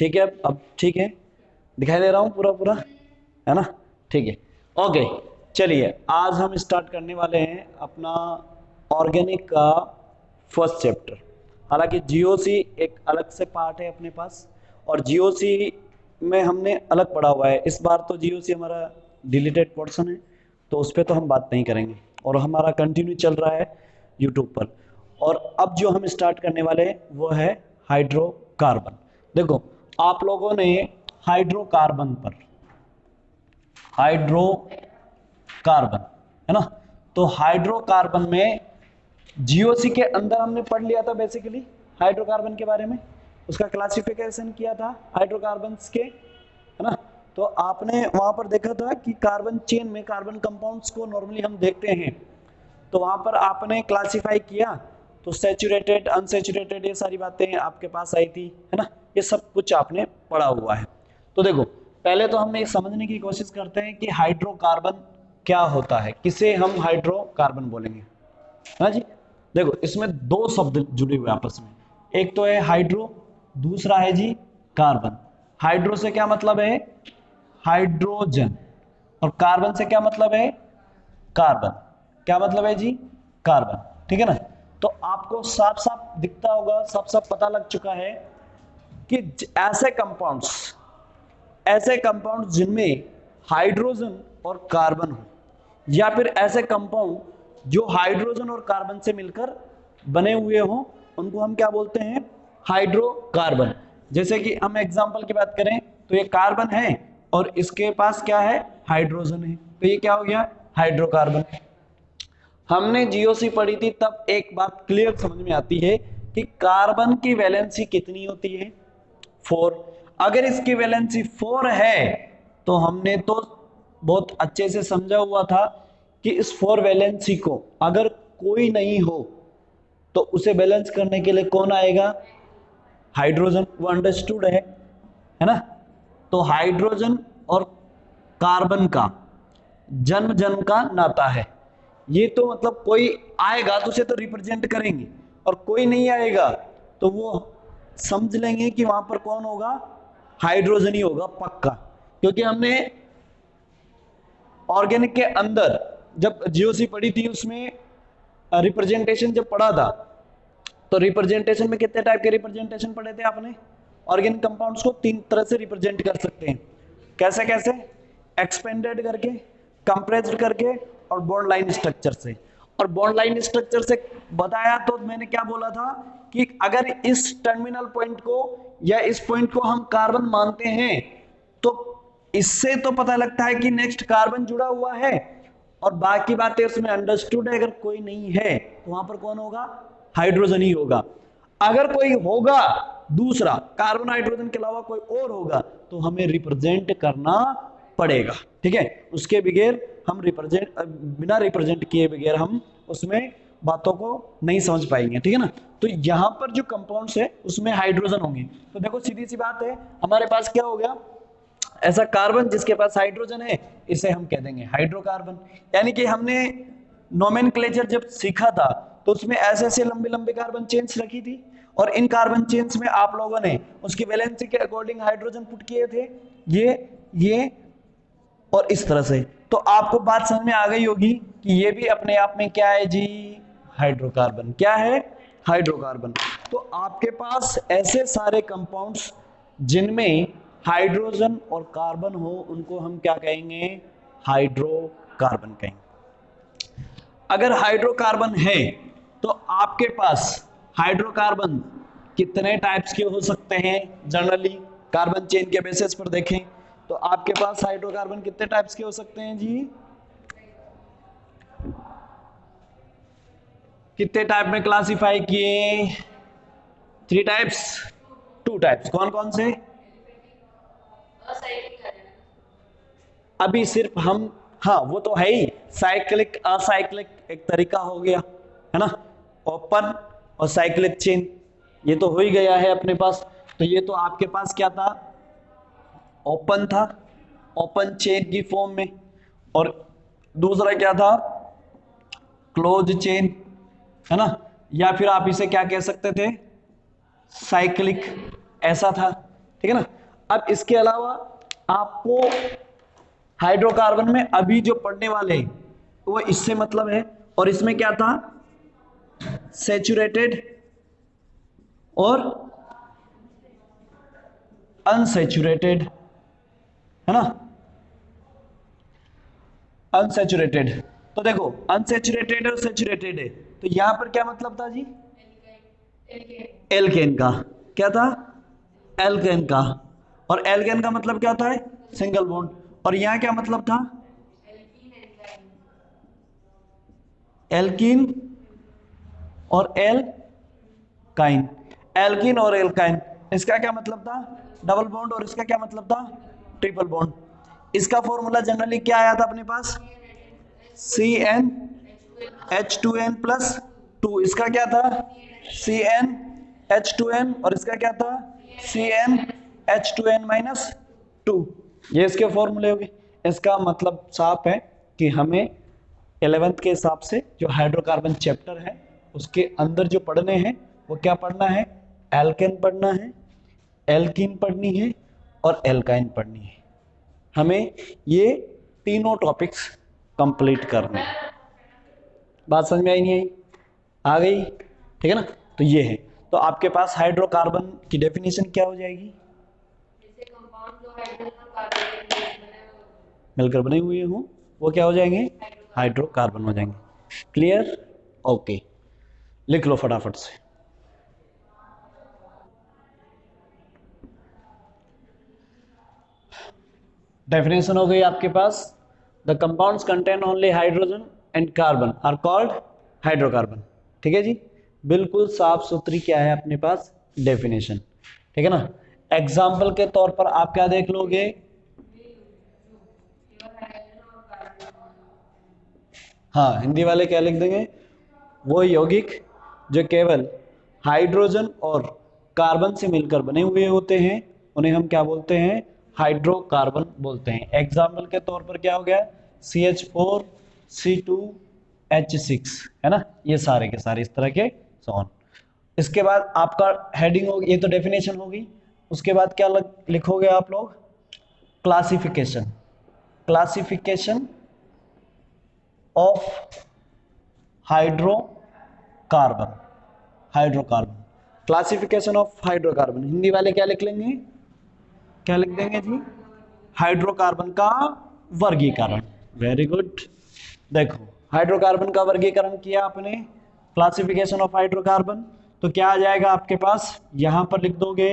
ठीक है, अब ठीक है, दिखाई दे रहा हूँ पूरा पूरा, है ना? ठीक है, ओके। चलिए आज हम स्टार्ट करने वाले हैं अपना ऑर्गेनिक का फर्स्ट चैप्टर। हालांकि जीओसी एक अलग से पार्ट है अपने पास, और जीओसी में हमने अलग पढ़ा हुआ है। इस बार तो जीओसी हमारा डिलीटेड पोर्शन है, तो उस पर तो हम बात नहीं करेंगे, और हमारा कंटिन्यू चल रहा है यूट्यूब पर। और अब जो हम स्टार्ट करने वाले हैं वो है हाइड्रोकार्बन। देखो आप लोगों ने हाइड्रोकार्बन है ना, तो हाइड्रोकार्बन में जीओसी के अंदर हमने पढ़ लिया था बेसिकली हाइड्रोकार्बन के बारे में, उसका क्लासिफिकेशन किया था हाइड्रोकार्बन्स के, है ना? तो आपने वहां पर देखा था कि कार्बन चेन में कार्बन कंपाउंड्स को नॉर्मली हम देखते हैं, तो वहां पर आपने क्लासिफाई किया, तो सैचुरेटेड, अनसैचुरेटेड, ये सारी बातें आपके पास आई थी, है ना? ये सब कुछ आपने पढ़ा हुआ है। तो देखो पहले तो हम ये समझने की कोशिश करते हैं कि हाइड्रोकार्बन क्या होता है, किसे हम हाइड्रोकार्बन बोलेंगे, है ना जी? देखो इसमें दो शब्द जुड़े हुए आपस में, एक तो है हाइड्रो, दूसरा है जी कार्बन। हाइड्रो से क्या मतलब है? हाइड्रोजन। और कार्बन से क्या मतलब है? कार्बन। क्या मतलब है जी? कार्बन। ठीक है ना? तो आपको साफ साफ दिखता होगा, साफ साफ पता लग चुका है कि ऐसे कंपाउंड जिनमें हाइड्रोजन और कार्बन हो, या फिर ऐसे कंपाउंड जो हाइड्रोजन और कार्बन से मिलकर बने हुए हो, उनको हम क्या बोलते हैं? हाइड्रोकार्बन। जैसे कि हम एग्जांपल की बात करें तो ये कार्बन है और इसके पास क्या है? हाइड्रोजन है, तो ये क्या हो गया? हाइड्रोकार्बन। हमने जीओसी पढ़ी थी तब एक बात क्लियर समझ में आती है कि कार्बन की वैलेंसी कितनी होती है? 4। अगर इसकी वैलेंसी 4 है तो हमने तो बहुत अच्छे से समझा हुआ था कि इस 4 वैलेंसी को अगर कोई नहीं हो तो उसे बैलेंस करने के लिए कौन आएगा? हाइड्रोजन। वो अंडरस्टूड है ना? तो हाइड्रोजन और कार्बन का जन्म जन्म का नाता है। ये तो मतलब कोई आएगा तो उसे तो रिप्रेजेंट करेंगे, और कोई नहीं आएगा तो वो समझ लेंगे कि वहां पर कौन होगा? हाइड्रोजन ही होगा पक्का। क्योंकि हमने ऑर्गेनिक के अंदर जब जीओसी पढ़ी थी उसमें रिप्रेजेंटेशन जब पढ़ा था, तो रिप्रेजेंटेशन में कितने टाइप के रिप्रेजेंटेशन पढ़े थे आपने? ऑर्गेनिक कंपाउंड्स को 3 तरह से रिप्रेजेंट कर सकते हैं। कैसे कैसे? एक्सपेंडेड करके, कंप्रेस्ड करके, और बॉन्ड लाइन स्ट्रक्चर से। और बॉन्ड लाइन स्ट्रक्चर से बताया तो मैंने क्या बोला था कि अगर इस टर्मिनल पॉइंट को या इस पॉइंट को हम कार्बन मानते हैं तो इससे तो पता लगता है कि नेक्स्ट कार्बन जुड़ा हुआ है, और बाकी बातें उसमें अंडरस्टूड है। अगर कोई नहीं है तो वहां पर कौन होगा? हाइड्रोजन ही होगा। अगर कोई होगा दूसरा, कार्बन हाइड्रोजन के अलावा कोई और होगा, तो हमें रिप्रेजेंट करना पड़ेगा। ठीक है? उसके बगैर हम बिना रिप्रेजेंट किए बगैर हम उसमें बातों को नहीं समझ पाएंगे। ठीक है ना? तो यहां पर जो कंपाउंड्स है उसमें हाइड्रोजन होंगे। तो देखो सीधी सी बात है, हमारे पास क्या हो गया? ऐसा कार्बन जिसके पास हाइड्रोजन है, इसे हम कह देंगे हाइड्रोकार्बन। यानी कि हमने नोमेनक्लेचर जब सीखा था तो उसमें ऐसे ऐसे लंबे लंबे कार्बन चेन्स रखी थी, और इन कार्बन चेन्स में आप लोगों ने उसकी वैलेंसी के अकॉर्डिंग हाइड्रोजन पुट किए थे, ये और इस तरह से। तो आपको बात समझ में आ गई होगी कि ये भी अपने आप में क्या है जी? हाइड्रोकार्बन। क्या है? हाइड्रोकार्बन। तो आपके पास ऐसे सारे कंपाउंड्स जिनमें हाइड्रोजन और कार्बन हो, उनको हम क्या कहेंगे? हाइड्रोकार्बन कहेंगे। अगर हाइड्रोकार्बन है तो आपके पास हाइड्रोकार्बन कितने टाइप्स के हो सकते हैं? जनरली कार्बन चेन के बेसिस पर देखें तो आपके पास हाइड्रोकार्बन कितने टाइप्स के हो सकते हैं जी? कितने टाइप में क्लासिफाई किए? 3 टाइप्स, 2 टाइप्स। कौन कौन से? अभी सिर्फ हम, हाँ वो तो है ही, साइक्लिक असाइक्लिक एक तरीका हो गया, है ना? ओपन और साइक्लिक चेन, ये तो हो ही गया है अपने पास। तो ये तो आपके पास क्या था? ओपन था, ओपन चेन की फॉर्म में। और दूसरा क्या था? क्लोज चेन, है ना? या फिर आप इसे क्या कह सकते थे? साइक्लिक, ऐसा था। ठीक है ना। अब इसके अलावा आपको हाइड्रोकार्बन में अभी जो पढ़ने वाले हैं वो इससे मतलब है, और इसमें क्या था, सैचुरेटेड और अनसैचुरेटेड, है ना, अनसैचुरेटेड। तो देखो अनसैचुरेटेड और सैचुरेटेड है, तो यहां पर क्या मतलब था जी, एल्केन का, क्या था, एल्केन का, और एल्केन का मतलब क्या होता है, सिंगल बॉन्ड, और यहां क्या मतलब था, एल्कीन और एल्काइन, एल्कीन और एल्काइन, इसका क्या मतलब था, डबल बॉन्ड, और इसका क्या मतलब था, ट्रिपल बॉन्ड। इसका फॉर्मूला जनरली क्या आया था अपने पास, CnH2n प्लस 2, इसका क्या था, CnH2n, और इसका क्या था, CnH2n माइनस 2, ये इसके फॉर्मूले हो गए। इसका मतलब साफ है कि हमें 11th के हिसाब से जो हाइड्रोकार्बन चैप्टर है उसके अंदर जो पढ़ने हैं वो क्या पढ़ना है, एल्केन पढ़ना है, एल्कीन पढ़नी है और एल्काइन पढ़नी है। हमें ये तीनों टॉपिक्स कंप्लीट करने हैं। बात समझ में आई नहीं आई, आ गई, ठीक है ना। तो ये है, तो आपके पास हाइड्रोकार्बन की डेफिनेशन क्या हो जाएगी, मिलकर बने हुए हों वो क्या हो जाएंगे, हाइड्रोकार्बन हो जाएंगे। क्लियर, ओके, लिख लो फटाफट से। डेफिनेशन हो गई आपके पास, the compounds contain only hydrogen and carbon are called hydrocarbon. ठीक है जी, बिल्कुल साफ सुथरी क्या है अपने पास डेफिनेशन, ठीक है ना। एग्जाम्पल के तौर पर आप क्या देख लोगे, हाँ हिंदी वाले क्या लिख देंगे, वो यौगिक जो केवल हाइड्रोजन और कार्बन से मिलकर बने हुए होते हैं उन्हें हम क्या बोलते हैं, हाइड्रोकार्बन बोलते हैं। एग्जाम्पल के तौर पर क्या हो गया, CH4 C2H6, है ना, ये सारे के सारे इस तरह के सॉन। इसके बाद आपका हेडिंग होगी, ये तो डेफिनेशन होगी, उसके बाद क्या लिखोगे आप लोग, classification, classification of hydrocarbon, hydrocarbon, classification of hydrocarbon. Hindi वाले क्या लिख लेंगे, क्या लिख देंगे जी, हाइड्रोकार्बन का वर्गीकरण। वेरी गुड, देखो हाइड्रोकार्बन का वर्गीकरण किया आपने, क्लासिफिकेशन ऑफ हाइड्रोकार्बन, तो क्या आ जाएगा आपके पास, यहां पर लिख दोगे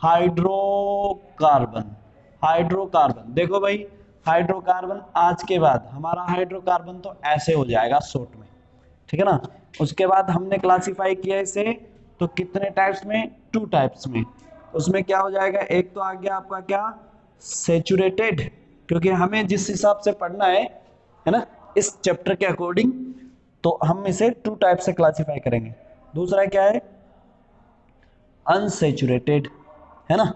हाइड्रोकार्बन, हाइड्रोकार्बन। देखो भाई हाइड्रोकार्बन आज के बाद हमारा हाइड्रोकार्बन तो ऐसे हो जाएगा शॉर्ट में, ठीक है ना। उसके बाद हमने क्लासिफाई किया इसे तो कितने टाइप्स में, 2 टाइप्स में। उसमें क्या हो जाएगा, एक तो आ गया आपका क्या, सैचुरेटेड, क्योंकि हमें जिस हिसाब से पढ़ना है ना इस चैप्टर के अकॉर्डिंग, तो हम इसे 2 टाइप से क्लासिफाई करेंगे। दूसरा क्या है, अनसैचुरेटेड, है ना।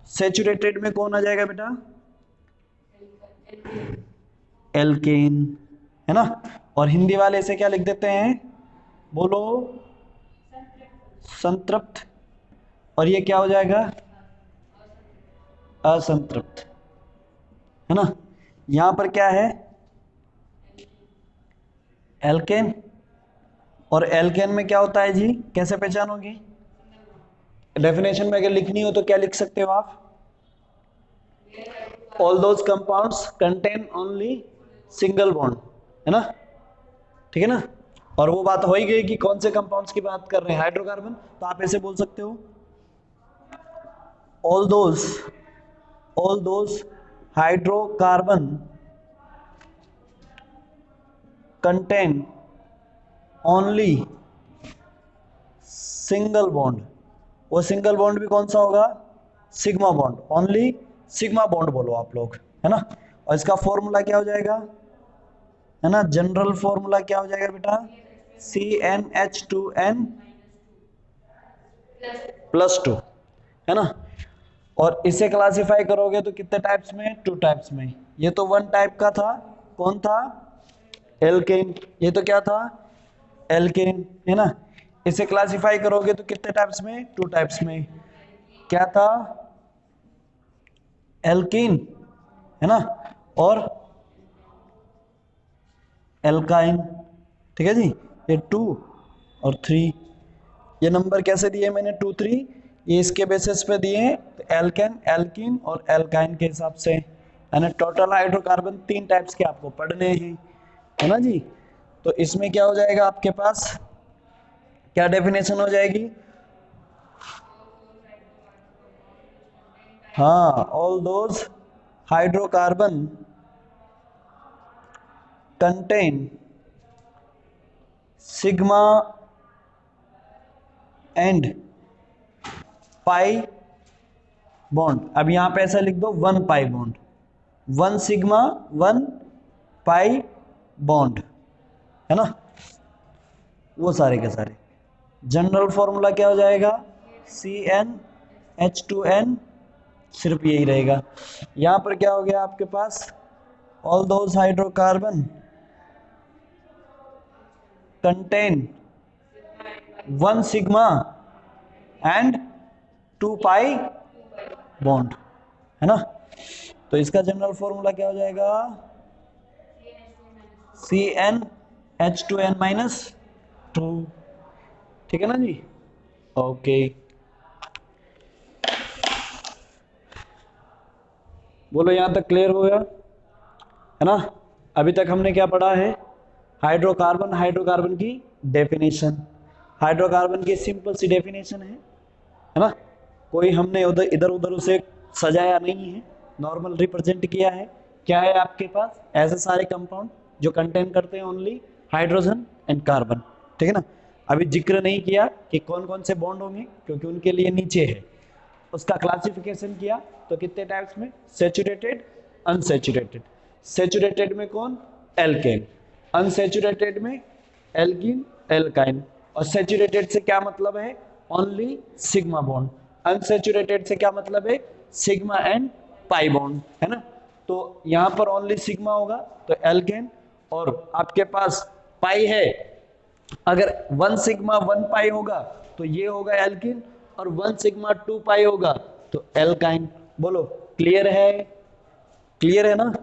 सैचुरेटेड में कौन आ जाएगा बेटा, एल्केन, है ना। और हिंदी वाले इसे क्या लिख देते हैं, बोलो, संतृप्त, और ये क्या हो जाएगा, असंतृप्त, है ना। यहां पर क्या है, एल्केन, और एल्केन में क्या होता है जी, कैसे पहचानोगे, डेफिनेशन में अगर लिखनी हो तो क्या लिख सकते हो आप, all those compounds contain only single bond, है ना, ठीक है ना। और वो बात हो ही गई कि कौन से कंपाउंड्स की बात कर रहे हैं, हाइड्रोकार्बन, तो आप ऐसे बोल सकते हो, all those hydrocarbon contain only single bond. वो सिंगल बॉन्ड भी कौन सा होगा, sigma bond, only sigma bond बोलो आप लोग, है ना। और इसका फॉर्मूला क्या हो जाएगा, है ना, जनरल फॉर्मूला क्या हो जाएगा बेटा, CnH2n प्लस 2, है ना। और इसे क्लासिफाई करोगे तो कितने टाइप्स में, 2 टाइप्स में। ये तो 1 टाइप का था, कौन था, एल्केन, ये तो क्या था, एल्केन, है ना। इसे क्लासिफाई करोगे तो कितने टाइप्स में, 2 टाइप्स में, क्या था, एल्कीन, है ना, और एल्काइन, ठीक है जी। ये 2 और 3, ये नंबर कैसे दिए मैंने 2 3, ये इसके बेसिस पे दिए हैं, तो एल्केन, एल्कीन और एल्काइन के हिसाब से, यानी टोटल हाइड्रोकार्बन 3 टाइप्स के आपको पढ़ने हैं, है ना जी। तो इसमें क्या हो जाएगा आपके पास, क्या डेफिनेशन हो जाएगी, हाँ, all those hydrocarbon contain sigma and pi bond. अब यहां पे ऐसा लिख दो 1 पाई बॉन्ड, 1 सिग्मा 1 पाई बॉन्ड, है ना, वो सारे के सारे। जनरल फॉर्मूला क्या हो जाएगा, CnH2n, सिर्फ यही रहेगा। यहां पर क्या हो गया आपके पास, all those hydrocarbon contain 1 sigma and 2 pi bond, है ना। तो इसका जनरल फॉर्मूला क्या हो जाएगा, CnH2n-2, ठीक है ना जी, ओके। बोलो यहां तक क्लियर हो गया, है ना। अभी तक हमने क्या पढ़ा है, हाइड्रोकार्बन, हाइड्रोकार्बन की डेफिनेशन, हाइड्रोकार्बन की सिंपल सी डेफिनेशन है ना, कोई हमने उधर इधर उधर उसे सजाया नहीं है, नॉर्मल रिप्रेजेंट किया है। क्या है आपके पास, ऐसे सारे कंपाउंड जो कंटेन करते हैं ओनली हाइड्रोजन एंड कार्बन, ठीक है ना। अभी जिक्र नहीं किया कि कौन कौन से बॉन्ड होंगे, क्योंकि उनके लिए नीचे है। उसका क्लासिफिकेशन किया तो कितने टाइप्स में, सैचुरेटेड, अनसैचुरेटेड। सैचुरेटेड में कौन, एल्केन, अनसैचुरेटेड में एल्कीन, एल्काइन। और सैचुरेटेड से क्या मतलब है, ओनली सिग्मा बॉन्ड। अनसैचुरेटेड से क्या मतलब है, सिग्मा एंड पाई बॉन्ड, है ना। तो यहां पर ओनली सिग्मा होगा तो एल्केन, और आपके पास पाई है, अगर 1 सिग्मा 1 पाई होगा तो ये होगा एल्कीन, और 1 सिग्मा 2 पाई होगा तो एल्काइन। बोलो क्लियर है, क्लियर है ना,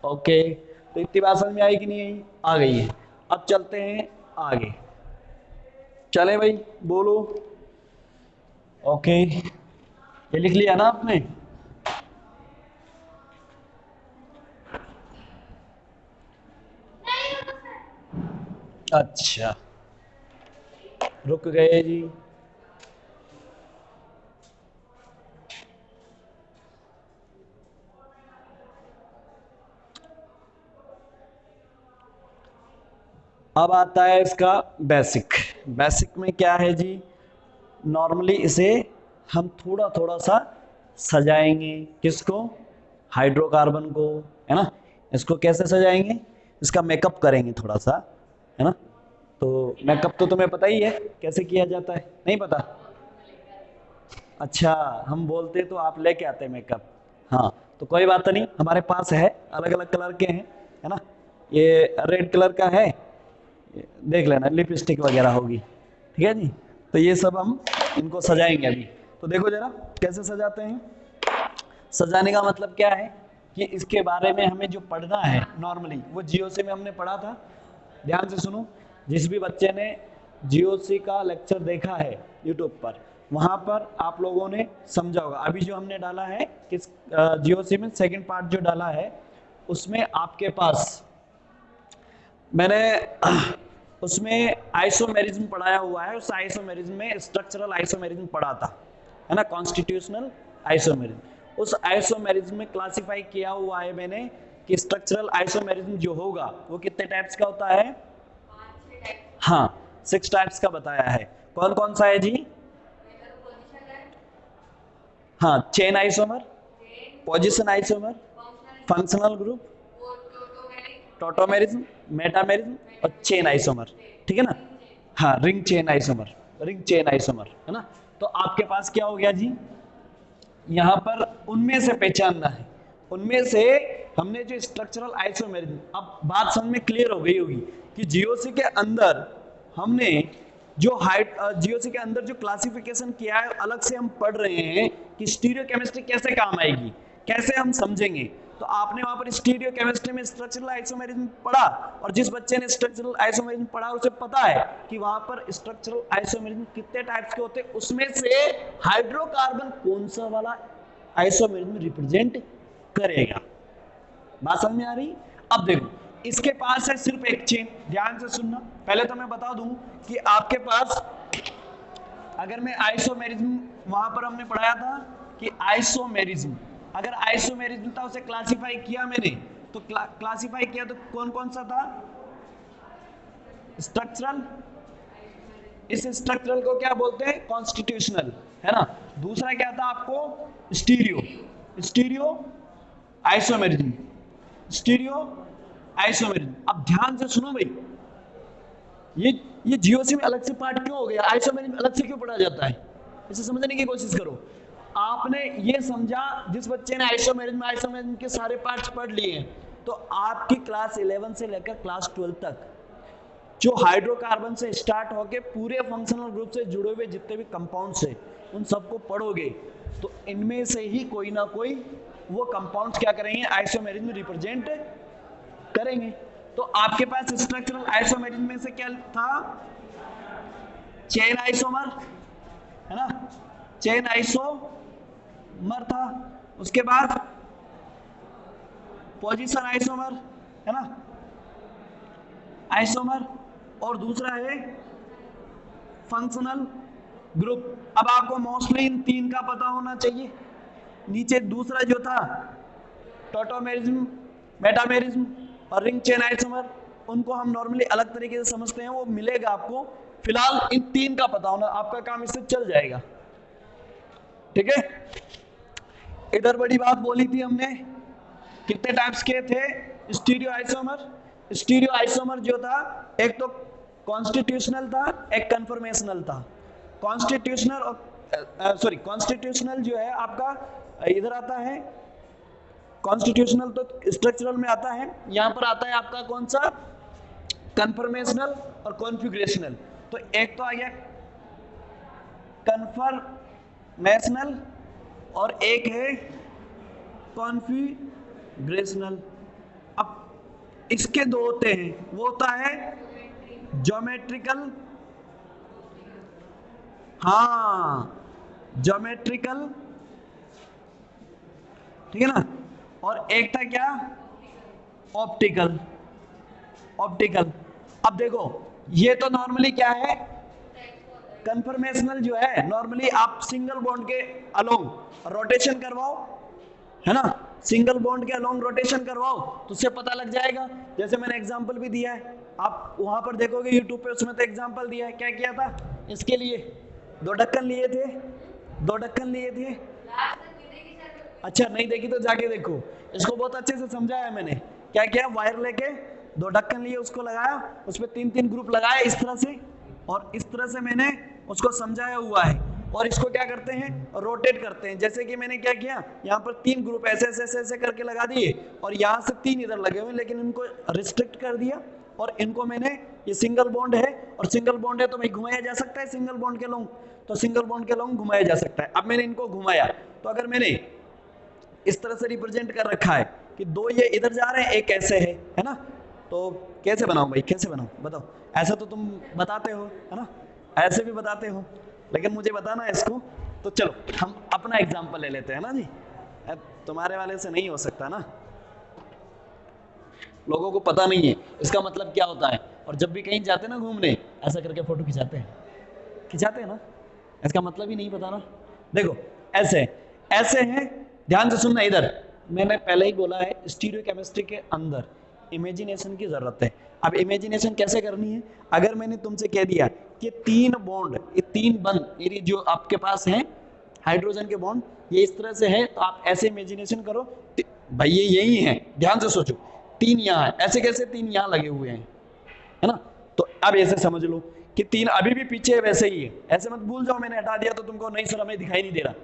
ओके। तो इतनी बात समझ में आई कि नहीं आई, आ गई है। अब चलते हैं आगे, चले भाई बोलो, ओके। ये लिख लिया ना आपने, अच्छा, रुक गए जी। अब आता है इसका बेसिक। बेसिक में क्या है जी, नॉर्मली इसे हम थोड़ा थोड़ा सा सजाएंगे, किसको, हाइड्रोकार्बन को, है ना। इसको कैसे सजाएंगे, इसका मेकअप करेंगे थोड़ा सा, है ना। तो मेकअप तो तुम्हें पता ही है कैसे किया जाता है, नहीं पता, अच्छा हम बोलते तो आप लेके आते मेकअप, हाँ। तो कोई बात नहीं, हमारे पास है, अलग अलग कलर के हैं, है ना। ये रेड कलर का है, देख लेना, लिपस्टिक वगैरह होगी, ठीक है जी। तो ये सब हम इनको सजाएंगे अभी। तो देखो जरा कैसे सजाते हैं। सजाने का मतलब क्या है कि इसके बारे में हमें जो पढ़ना है नॉर्मली, वो जीओसी में हमने पढ़ा था। ध्यान से सुनो, जिस भी बच्चे ने जीओसी का लेक्चर देखा है यूट्यूब पर, वहां पर आप लोगों ने समझा होगा। अभी जो हमने डाला है किस जीओसी में सेकंड पार्ट जो डाला है, उसमें आपके पास मैंने उसमें आइसोमेरिज्म पढ़ाया हुआ है। उस आइसोमेरिज्म में स्ट्रक्चरल आइसोमेरिज्म पढ़ा था, है ना, कॉन्स्टिट्यूशनल आइसोमेरिज्म। उस आइसोमेरिज्म में क्लासिफाई किया हुआ है मैंने कि स्ट्रक्चरल आइसोमेरिज्म जो होगा वो कितने टाइप्स का होता है, हाँ 6 टाइप्स का बताया है। कौन कौन सा है जी, हाँ, chain isomer, position isomer, functional group, tautomerism, metamerism और चेन आइसोमर, ठीक है ना। हाँ, ring chain isomer, ring chain isomer, है ना। तो आपके पास क्या हो गया जी, यहां पर उनमें से पहचानना है, उनमें से हमने जो स्ट्रक्चरल आइसोमेरिज्म, अब बात समझ में क्लियर हो गई होगी कि जीओसी के अंदर हमने जो जीओसी के अंदर जो क्लासिफिकेशन किया है, अलग से हम पढ़ रहे हैं कि स्टीरियोकेमिस्ट्री कैसे काम आएगी, कैसे हम समझेंगे? तो आपने वहां पर स्टीरियो केमिस्ट्री में स्ट्रक्चरल आइसोमेरिज्म पढ़ा, और जिस बच्चे ने स्ट्रक्चरल आइसोमेरिज्म पढ़ा उसे पता है कि वहां पर स्ट्रक्चरल आइसोमेरिज्म कितने टाइप्स के होते हैं, उसमें से हाइड्रोकार्बन कौन सा वाला आइसोमेरिज्म रिप्रेजेंट करेगा। बात समझ में आ रही? अब देखो, इसके पास है सिर्फ एक चेन। ध्यान से सुनना, पहले तो मैं बता दूं कि आपके पास अगर मैं आइसोमेरिज्म, वहां पर हमने पढ़ाया था कि आइसोमेरिज्म, अगर आइसोमेरिज्म था उसे क्लासिफाई किया मैंने, तो क्लासिफाई किया तो कौन कौन सा था? स्ट्रक्चरल, इस स्ट्रक्चरल को क्या बोलते हैं? कॉन्स्टिट्यूशनल, है ना। दूसरा क्या था आपको? Stereo, stereo isomerism, stereo isomerism. अब ध्यान से सुनो भाई, ये जीओसी में अलग से पार्ट क्यों हो गया? आइसोमेरिज्म अलग से क्यों पढ़ा जाता है? इसे समझने की कोशिश करो। आपने ये समझा, जिस बच्चे ने आइसोमेरिज्म के सारे पार्ट्स पढ़ लिए हैं, तो आपकी क्लास 11 से लेकर क्लास 12 तक जो हाइड्रोकार्बन से स्टार्ट होके पूरे फंक्शनल ग्रुप से जुड़े हुए जितने भी कंपाउंड्स हैं, उन सबको पढ़ोगे तो इनमें से ही कोई ना कोई वो कंपाउंड्स क्या करेंगे? आइसोमेरिज्म रिप्रेजेंट करेंगे। तो आपके पास स्ट्रक्चरल आइसोमेरिज्म में से क्या था? चेन आइसोमर, है ना, चेन आइसोमर था। उसके बाद पोजीशन आइसोमर, है ना, आइसोमर, और दूसरा है फंक्शनल ग्रुप। अब आपको मोस्टली इन तीन का पता होना चाहिए। नीचे दूसरा जो था टोटोमेरिज्म, मेटामेरिज्म और रिंग चेन आइसोमर, उनको हम नॉर्मली अलग तरीके से समझते हैं, वो मिलेगा आपको। फिलहाल इन तीन का पता होना, आपका काम इससे चल जाएगा, ठीक है। इधर बड़ी बात बोली थी हमने, कितने टाइप्स के थे? Stereo isomer. स्टीरियो आइसोमर जो था, एक तो कॉन्स्टिट्यूशनल था, एक कन्फर्मेशनल था। कॉन्स्टिट्यूशनल और कॉन्स्टिट्यूशनल जो है आपका इधर आता है, कॉन्स्टिट्यूशनल तो स्ट्रक्चरल में आता है, यहां पर आता है आपका कौन सा? कन्फर्मेशनल और कॉन्फिगरेशनल। तो एक तो आ गया कन्फर्मेशनल और एक है कॉन्फिगरेशनल। अब इसके दो होते हैं, वो होता है ज्योमेट्रिकल, हाँ ज्योमेट्रिकल, ठीक है ना, और एक था क्या? Optical, optical. अब देखो, ये तो नॉर्मली क्या है? कन्फर्मेशनल जो है, नॉर्मली आप सिंगल बॉन्ड के अलोंग रोटेशन करवाओ, है ना, सिंगल बॉन्ड के अलोंग रोटेशन करवाओ तो उससे पता लग जाएगा। जैसे मैंने एग्जांपल भी दिया है, आप वहां पर देखोगे यूट्यूब पे, उसमें तो एग्जांपल दिया है। क्या किया था? इसके लिए दो ढक्कन लिए थे, दो ढक्कन लिए थे। अच्छा नहीं देखी तो जाके देखो, इसको बहुत अच्छे से समझाया मैंने। क्या किया? वायर लेके दो ढक्कन लिए, उसको लगाया, उसमें तीन तीन ग्रुप लगाए इस तरह से, और इस तरह से मैंने उसको समझाया हुआ है। और इसको क्या करते हैं? रोटेट करते हैं। जैसे कि मैंने क्या किया, यहाँ पर तीन ग्रुप ऐसे ऐसे ऐसे ऐसे करके लगा दिए, और यहाँ से तीन इधर लगे हुए, लेकिन इनको रिस्ट्रिक्ट कर दिया, और इनको मैंने, ये सिंगल बॉन्ड है और सिंगल बॉन्ड है तो भाई घुमाया जा सकता है सिंगल बॉन्ड के लॉन्ग, तो सिंगल बॉन्ड के लॉन्ग घुमाया जा सकता है। अब मैंने इनको घुमाया, तो अगर मैंने इस तरह से रिप्रेजेंट कर रखा है कि दो ये इधर जा रहे हैं, एक ऐसे है ना, तो कैसे बनाऊं भाई, कैसे बनाऊं बताओ? ऐसा तो तुम बताते हो, है ना, ऐसे भी बताते हो, लेकिन मुझे बताना है इसको। तो चलो हम अपना एग्जांपल ले लेते हैं ना जी, तुम्हारे वाले से नहीं हो सकता ना, लोगों को पता नहीं है इसका मतलब क्या होता है। और जब भी कहीं जाते ना घूमने, ऐसा करके फोटो खिंचाते हैं ना, इसका मतलब ही नहीं पता ना। देखो ऐसे ऐसे हैं, ध्यान से सुनना। इधर मैंने पहले ही बोला है, स्टीरियो केमिस्ट्री के अंदर इमेजिनेशन की जरूरत है। अब इमेजिनेशन कैसे करनी है? अगर मैंने तुमसे कह दिया कि तीन बॉन्ड, ये तीन बंद मेरी जो आपके पास हैं हाइड्रोजन के बॉन्ड, ये इस तरह से है, तो आप ऐसे इमेजिनेशन करो भाई ये यही है, ध्यान से सोचो, तीन यहाँ है, ऐसे कैसे तीन यहाँ लगे हुए हैं, है ना। तो अब ऐसे समझ लो कि तीन अभी भी पीछे है, वैसे ही है, ऐसे मत भूल जाओ मैंने हटा दिया तो तुमको नहीं सर हमें दिखाई नहीं दे रहा,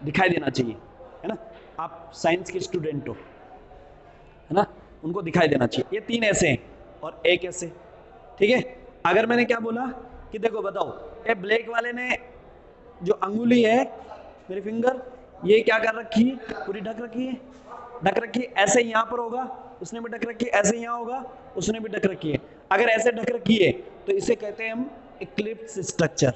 दिखाई देना चाहिए, है ना, आप साइंस के स्टूडेंट हो, है ना, उनको दिखाई देना चाहिए। ये तीन ऐसे हैं और एक ऐसे, ठीक है। अगर मैंने क्या बोला कि देखो बताओ, ये ब्लैक वाले ने जो अंगुली है मेरी फिंगर, ये क्या कर रखी है, पूरी ढक रखी है, ढक रखी है। ऐसे यहाँ पर होगा, उसने भी ढक रखी है, ऐसे यहाँ होगा, उसने भी ढक रखी है। अगर ऐसे ढक रखी है तो इसे कहते हैं हम इक्लिप्स स्ट्रक्चर,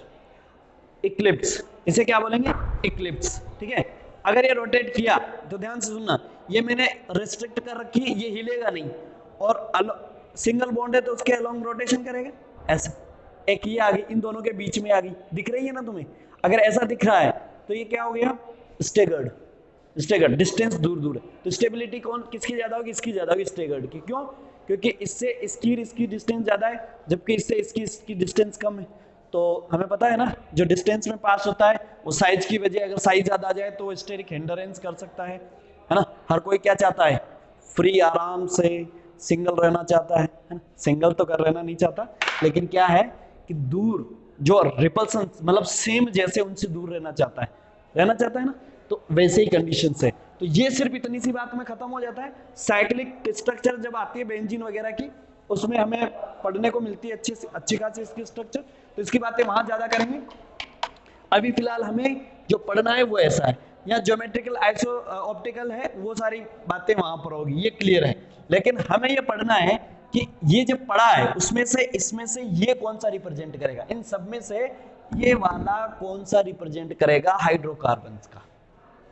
इक्लिप्स, इसे क्या बोलेंगे, इक्लिप्स, ठीक है। अगर ये रोटेट किया तो ध्यान से सुनना, ये मैंने रिस्ट्रिक्ट कर रखी है, ये हिलेगा नहीं, और सिंगल बॉन्ड है तो उसके अलोंग रोटेशन करेगा, ऐसा। एक ये आ गई, इन दोनों के बीच में आ गई, दिख रही है ना तुम्हें। अगर ऐसा दिख रहा है तो ये क्या हो गया, स्टेगर्ड, स्टेगर्ड, डिस्टेंस दूर दूर है, तो स्टेबिलिटी कौन किसकी ज्यादा होगी, इसकी ज्यादा होगी, स्टेगर्ड की। क्यों, क्योंकि इससे इसकी डिस्टेंस ज्यादा है, जबकि इससे इसकी डिस्टेंस कम है। तो हमें पता है ना, जो डिस्टेंस में पास होता है वो साइज की वजह, अगर साइज ज्यादा आ जाए तो वो स्टेरिक हिंडरेंस कर सकता है ना। हर कोई क्या चाहता है, फ्री, आराम से सिंगल रहना चाहता है ना। सिंगल तो कर रहना नहीं चाहता, लेकिन क्या है कि दूर जो रिपल्सन, मतलब सेम जैसे उनसे दूर रहना चाहता है ना। तो वैसे ही कंडीशन है। तो ये सिर्फ इतनी सी बात में खत्म हो जाता है। साइक्लिक स्ट्रक्चर जब आती है बेंजीन वगैरह की, उसमें हमें पढ़ने को मिलती है अच्छी खासी इसकी स्ट्रक्चर, तो इसकी बातें वहां ज्यादा करेंगे। अभी फिलहाल हमें जो पढ़ना है वो ऐसा है, या ज्योमेट्रिकल आइसो ऑप्टिकल है, वो सारी बातें वहां पर होगी, ये क्लियर है। लेकिन हमें ये पढ़ना है कि ये जो पढ़ा है उसमें से, इसमें से ये कौन सा रिप्रेजेंट करेगा, इन सब में से ये वाला कौन सा रिप्रेजेंट करेगा हाइड्रोकार्बन्स का,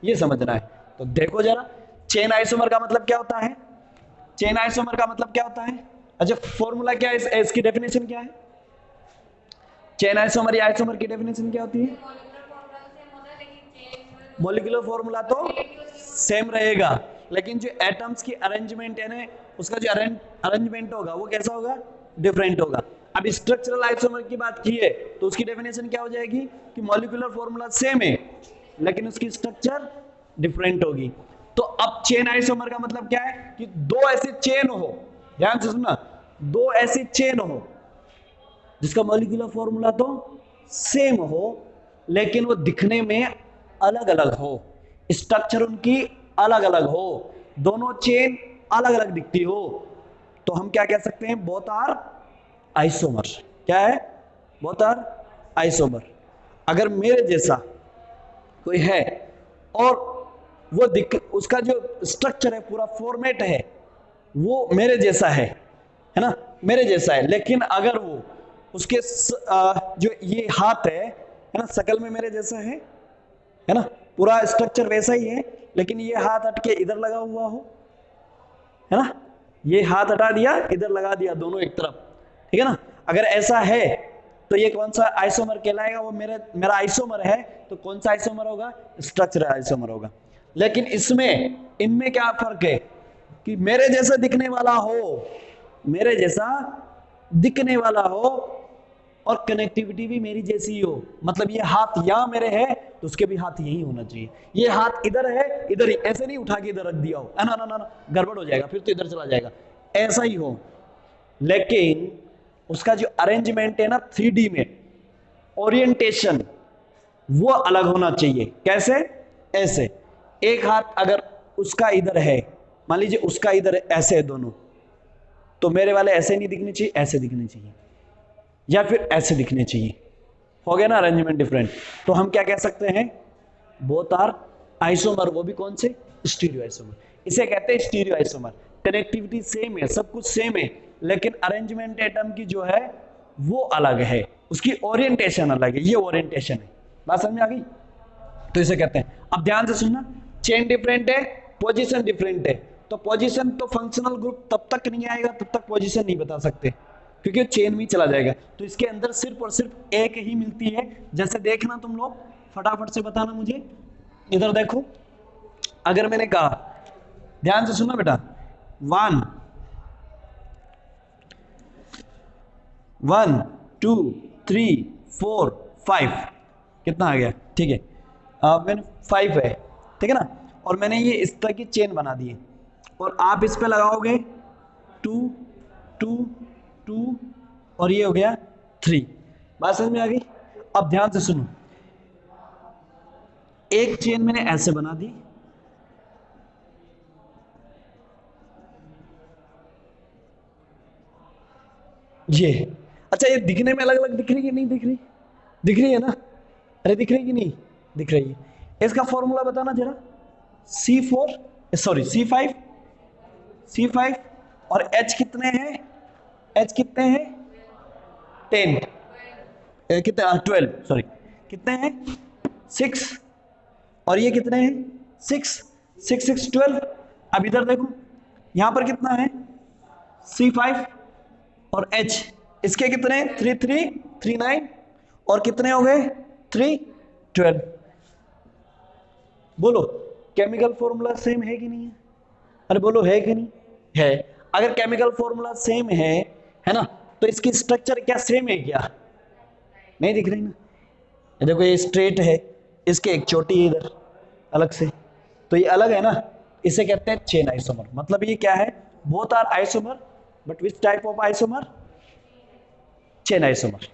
ये समझना है। तो देखो जरा, चेन आइसोमर का मतलब क्या होता है, चेन आइसोमर का मतलब क्या होता है। अच्छा, फॉर्मूला क्या है, इसकी डेफिनेशन क्या है, चेन आइसोमर या आइसोमर की डेफिनेशन क्या होती है। मॉलिक्यूलर फॉर्मूला तो सेम रहेगा, लेकिन जो एटम्स की अरेंजमेंट है ना, उसका जो अरेंजमेंट होगा वो कैसा होगा, डिफरेंट होगा। अब स्ट्रक्चरल आइसोमर की बात की है तो उसकी डेफिनेशन क्या हो जाएगी कि मॉलिक्यूलर फॉर्मूला सेम है लेकिन उसकी स्ट्रक्चर डिफरेंट होगी। तो अब चेन आइसोमर का मतलब क्या है कि दो ऐसे चेन हो, ध्यान से सुनना, दो ऐसी चेन हो जिसका मॉलिक्यूलर फॉर्मूला तो सेम हो लेकिन वो दिखने में अलग अलग हो, स्ट्रक्चर उनकी अलग अलग हो, दोनों चेन अलग अलग दिखती हो, तो हम क्या कह सकते हैं, बोथ आर आइसोमर। क्या है, बोथ आर आइसोमर। अगर मेरे जैसा कोई है और वो उसका जो स्ट्रक्चर है, पूरा फॉर्मेट है, वो मेरे जैसा है ना, मेरे जैसा है, लेकिन अगर वो उसके जो ये हाथ है ना, शकल में मेरे जैसा है ना, पूरा स्ट्रक्चर वैसा ही है, लेकिन ये हाथ हट के इधर लगा हुआ हो, है ना, ये हाथ हटा दिया इधर लगा दिया, दोनों एक तरफ, ठीक है ना। अगर ऐसा है तो ये कौन सा आइसोमर कहलाएगा, वो मेरा आइसोमर है, तो कौन सा आइसोमर होगा, स्ट्रक्चरल आइसोमर होगा। लेकिन इसमें इनमें क्या फर्क है कि मेरे जैसा दिखने वाला हो, मेरे जैसा दिखने वाला हो और कनेक्टिविटी भी मेरी जैसी हो, मतलब ये हाथ यहां मेरे है तो उसके भी हाथ यही होना चाहिए, ये हाथ इधर है इधर ही, ऐसे नहीं उठा के इधर रख दिया हो, ना ना ना ना, गड़बड़ हो जाएगा, फिर तो इधर चला जाएगा, ऐसा ही हो। लेकिन उसका जो अरेंजमेंट है ना 3D में, ओरिएंटेशन वो अलग होना चाहिए। कैसे, ऐसे एक हाथ अगर उसका इधर है, मान लीजिए उसका इधर है, ऐसे है दोनों, तो मेरे वाले ऐसे नहीं दिखने चाहिए, ऐसे दिखने चाहिए, या फिर ऐसे दिखने चाहिए, हो गया ना अरेंजमेंट डिफरेंट। तो हम क्या कह सकते हैं, बोथ आर आइसोमर, वो भी कौन से, स्टीरियो आइसोमर, इसे कहते हैं स्टीरियो आइसोमर। कनेक्टिविटी सेम है, सब कुछ सेम है, लेकिन अरेंजमेंट एटम की जो है वो अलग है, उसकी ओरिएंटेशन अलग है, ये ओरिएंटेशन है। बात समझ में आ गई, तो इसे कहते हैं। अब ध्यान से सुनना, चेन डिफरेंट है, पोजीशन डिफरेंट है, तो पोजीशन तो फंक्शनल ग्रुप तब तक नहीं आएगा, तब तक पोजीशन नहीं बता सकते, क्योंकि चेन में चला जाएगा। तो इसके अंदर सिर्फ और सिर्फ एक ही मिलती है। जैसे देखना तुम लोग, फटाफट से बताना मुझे, इधर देखो, अगर मैंने कहा, ध्यान से सुनना बेटा, 1 2 3 4 5, कितना आ गया, ठीक है, मैंने 5 है, ठीक है ना, और मैंने ये इस तरह की चेन बना दी है, और आप इस पे लगाओगे 2 2 2 और ये हो गया 3। बात समझ में आ गई। अब ध्यान से सुनो, एक चेन मैंने ऐसे बना दी, ये, अच्छा ये दिखने में अलग अलग दिख रही है, नहीं दिख रही, दिख रही है ना, अरे दिख रही कि नहीं दिख रही है। इसका फॉर्मूला बताना जरा। C4 सॉरी C5 और H कितने हैं, H कितने हैं 10 कितने 12 सॉरी कितने हैं 6 और ये कितने हैं 6 6 6 12। अब इधर देखो यहां पर कितना है C5 और H, इसके कितने 3 3 3 9 और कितने हो गए 3 12। बोलो केमिकल फॉर्मूला सेम है कि नहीं है? अरे बोलो है कि नहीं है? अगर केमिकल फॉर्मूला सेम है ना, तो इसकी स्ट्रक्चर क्या सेम है क्या? नहीं दिख रही ना। ये देखो ये स्ट्रेट है, इसके एक चोटी है इधर अलग से, तो ये अलग है ना, इसे कहते हैं चेन आइसोमर। मतलब ये क्या है, both are isomer but which type of isomer, chain isomer है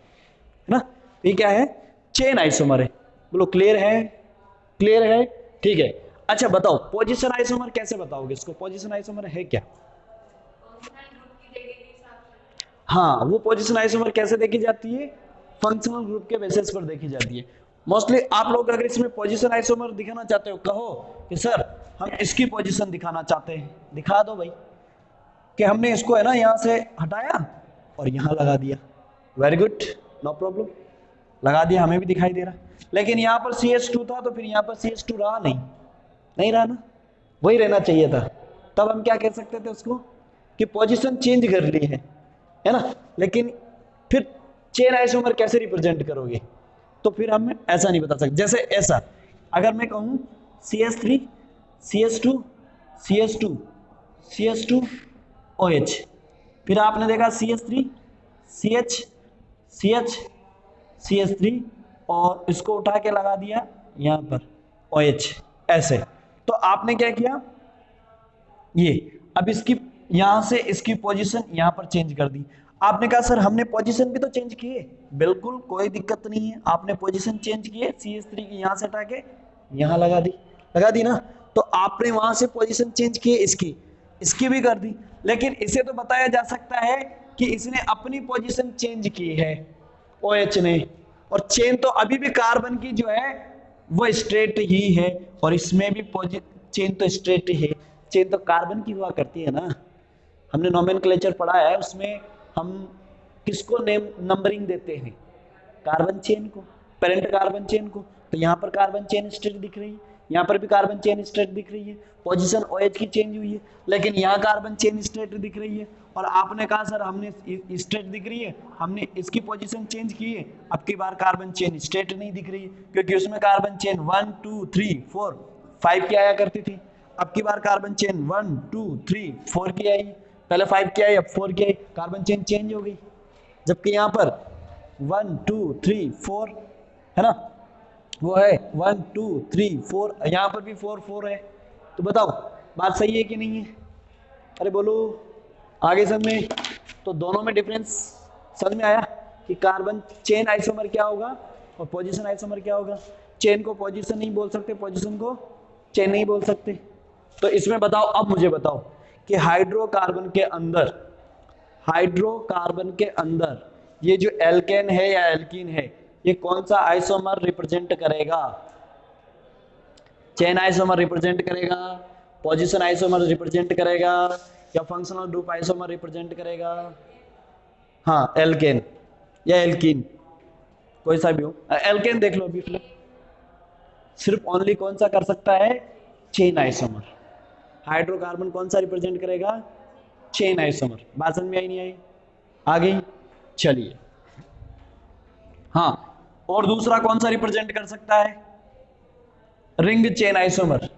ना। ये क्या है, चेन आइसोमर है। बोलो क्लियर है, क्लियर है, ठीक है। अच्छा बताओ पोजीशन आइसोमर कैसे बताओगे इसको, पोजीशन आइसोमर है क्या? हाँ वो पोजीशन आइसोमर कैसे देखी जाती है, फंक्शनल ग्रुप के बेसिस पर देखी जाती है। मोस्टली आप लोग अगर इसमें पोजीशन आइसोमर दिखाना चाहते हो, कहो कि सर हम इसकी पोजीशन दिखाना चाहते हैं, दिखा दो भाई कि हमने इसको है ना यहाँ से हटाया और यहाँ लगा दिया, वेरी गुड, नो प्रॉब्लम, लगा दिया, हमें भी दिखाई दे रहा है। लेकिन यहाँ पर CH2 था तो फिर यहाँ पर CH2 रहा नहीं रहा ना, वही रहना चाहिए था। तब हम क्या कह सकते थे उसको कि पोजीशन चेंज कर ली है ना। लेकिन फिर चेन आइसोमर कैसे रिप्रेजेंट करोगे, तो फिर हम ऐसा नहीं बता सकते। जैसे ऐसा अगर मैं कहूँ CH3 CH2 CH2 CH2 OH, फिर आपने देखा CH3 CH CH CH3 और इसको उठा के लगा दिया यहाँ पर OH ऐसे, तो आपने क्या किया, ये अब इसकी यहां से इसकी पोजीशन यहां पर चेंज कर दी। आपने कहा सर हमने पोजीशन भी तो चेंज किए, बिल्कुल कोई दिक्कत नहीं है, आपने पोजीशन चेंज किए, CH3 की यहां से हटा के यहां लगा दी ना, तो आपने वहां से पोजीशन चेंज किए, इसकी भी कर दी। लेकिन इसे तो बताया जा सकता है कि इसने अपनी पोजीशन चेंज की है OH ने, और चेन तो अभी भी कार्बन की जो है वो स्ट्रेट ही है, और इसमें भी चेन तो स्ट्रेट है, चेन तो कार्बन की हुआ करती है ना। हमने नोमेनक्लेचर पढ़ा है, उसमें हम किसको नेम नंबरिंग देते हैं, कार्बन चेन को, पेरेंट कार्बन चेन को। तो यहाँ पर कार्बन चेन स्ट्रेट दिख रही है, यहाँ पर भी कार्बन चेन स्ट्रेट दिख रही है, पोजीशन OH की चेंज हुई है, लेकिन यहाँ कार्बन चेन स्ट्रेट दिख रही है। और आपने कहा सर हमने स्ट्रेट दिख रही है, हमने इसकी पोजीशन चेंज की है, अब की बार कार्बन चेन स्ट्रेट नहीं दिख रही है, क्योंकि उसमें कार्बन चेन 1 2 3 4 5 की आया करती थी, अब की बार कार्बन चेन 1 2 3 4 की आई, पहले 5 की आई अब 4 की आई, कार्बन चेन चेंज हो गई। जबकि यहाँ पर 1 2 3 4 है ना, वो है 1 2 3 4, यहाँ पर भी 4 4 है। तो बताओ बात सही है कि नहीं है? अरे बोलो आगे समझ में। तो दोनों में डिफरेंस समझ में आया कि कार्बन चेन आइसोमर क्या होगा और पोजीशन आइसोमर क्या होगा। चेन को पोजीशन नहीं बोल सकते, पोजीशन को चेन नहीं बोल सकते। तो इसमें बताओ, अब मुझे बताओ कि हाइड्रोकार्बन के अंदर ये जो एल्केन है या एल्कीन है, ये कौन सा आइसोमर रिप्रेजेंट करेगा? चेन आइसोमर रिप्रेजेंट करेगा, पोजीशन आइसोमर रिप्रेजेंट करेगा, या फंक्शनल ग्रुप आइसोमर रिप्रेजेंट करेगा? हाँ एल्केन या एल्कीन, कोई सा भी हो। एल्केन देख लो अभी फिलहाल, सिर्फ ओनली कौन सा कर सकता है? Chain isomer. हाइड्रोकार्बन कौन सा रिप्रेजेंट करेगा? Chain isomer. बात समझ में आई नहीं आई? आ गई? चलिए हाँ, और दूसरा कौन सा रिप्रेजेंट कर सकता है? Ring chain isomer.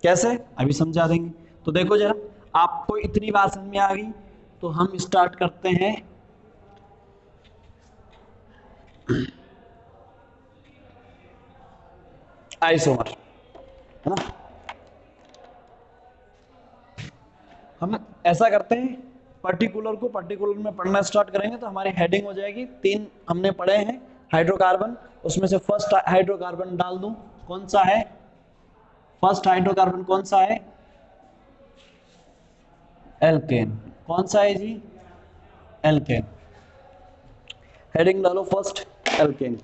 कैसे? अभी समझा देंगे। तो देखो जरा, आपको इतनी बात समझ में आ गई तो हम स्टार्ट करते हैं आइसोमर, है ना। हम ऐसा करते हैं, पर्टिकुलर को पर्टिकुलर में पढ़ना स्टार्ट करेंगे तो हमारी हेडिंग हो जाएगी। 3 हमने पढ़े हैं हाइड्रोकार्बन, उसमें से फर्स्ट हाइड्रोकार्बन डाल दूं, कौन सा है? फर्स्ट हाइड्रोकार्बन कौन सा है? एल्केन। कौन सा है जी? एल्केन। हेडिंग डालो फर्स्ट एल्केन।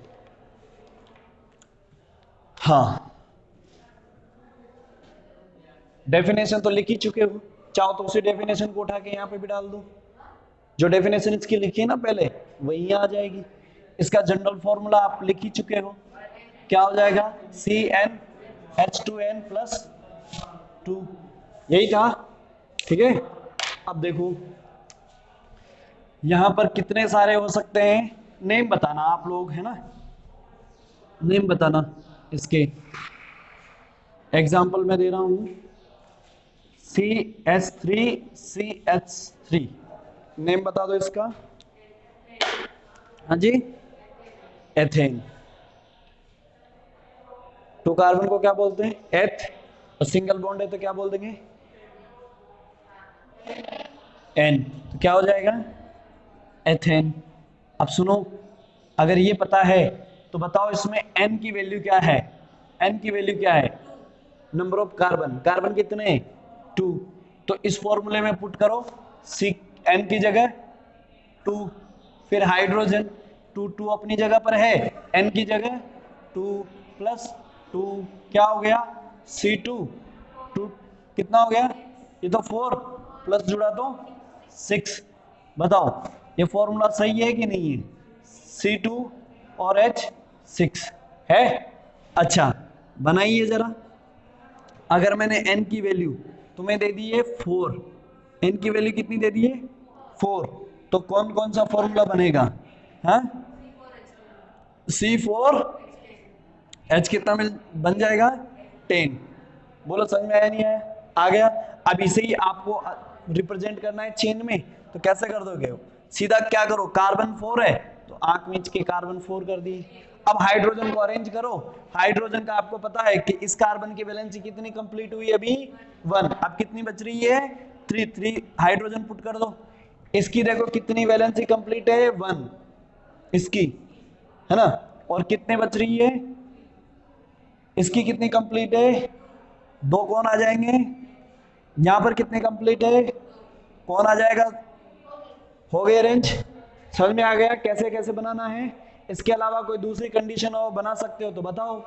हाँ डेफिनेशन तो लिख ही चुके हो, चाहो तो उसी डेफिनेशन को उठा के यहाँ पे भी डाल दो। जो डेफिनेशन इसकी लिखी है ना पहले, वही आ जाएगी। इसका जनरल फॉर्मूला आप लिख ही चुके हो, क्या हो जाएगा, CnH2n+2, यही था, ठीक है। अब देखो यहां पर कितने सारे हो सकते हैं, नेम बताना आप लोग, है ना, नेम बताना इसके। एग्जाम्पल मैं दे रहा हूं, CH3CH3, नेम बता दो इसका। हाँ जी, एथेन। 2 कार्बन को क्या बोलते हैं, एथ, और सिंगल बॉन्ड है तो क्या बोल देंगे, एन, तो क्या हो जाएगा, एथेन। अब सुनो, अगर ये पता है तो बताओ इसमें n की वैल्यू क्या है, n की वैल्यू क्या है, नंबर ऑफ कार्बन, कार्बन कितने, 2, तो इस फॉर्मूले में पुट करो, सी n की जगह 2, फिर हाइड्रोजन 2 अपनी जगह पर है, n की जगह 2 + 2 क्या हो गया, C2, 2 कितना हो गया, ये तो 4 प्लस जुड़ा तो 6। बताओ ये फॉर्मूला सही है कि नहीं है, C2 और H6 है। अच्छा बनाइए जरा, अगर मैंने n की वैल्यू तुम्हें दे दी है 4, n की वैल्यू कितनी दे दी है 4, तो कौन कौन सा फॉर्मूला बनेगा, हाँ, C4H कितना बन जाएगा, 10। बोलो समझ में आया नहीं आया, आ गया। अब इसे ही आपको रिप्रेजेंट करना है चेन में, तो कैसे कर दोगे, सीधा क्या करो, कार्बन 4 है तो आंख मीच के कार्बन 4 कर दिए। अब हाइड्रोजन को अरेंज करो, हाइड्रोजन का आपको पता है कि इस कार्बन की वैलेंसी कितनी कंप्लीट हुई अभी, 1, अब कितनी बच रही है, 3 हाइड्रोजन पुट कर दो। इसकी देखो कितनी वैलेंसी कंप्लीट है, 1 इसकी, है ना, और कितने बच रही है, इसकी कितनी कंप्लीट है, 2 कौन आ जाएंगे, यहां पर कितने कंप्लीट है, कौन आ जाएगा, हो गए अरेंज। समझ में आ गया कैसे कैसे बनाना है। इसके अलावा कोई दूसरी कंडीशन हो बना सकते हो तो बताओ,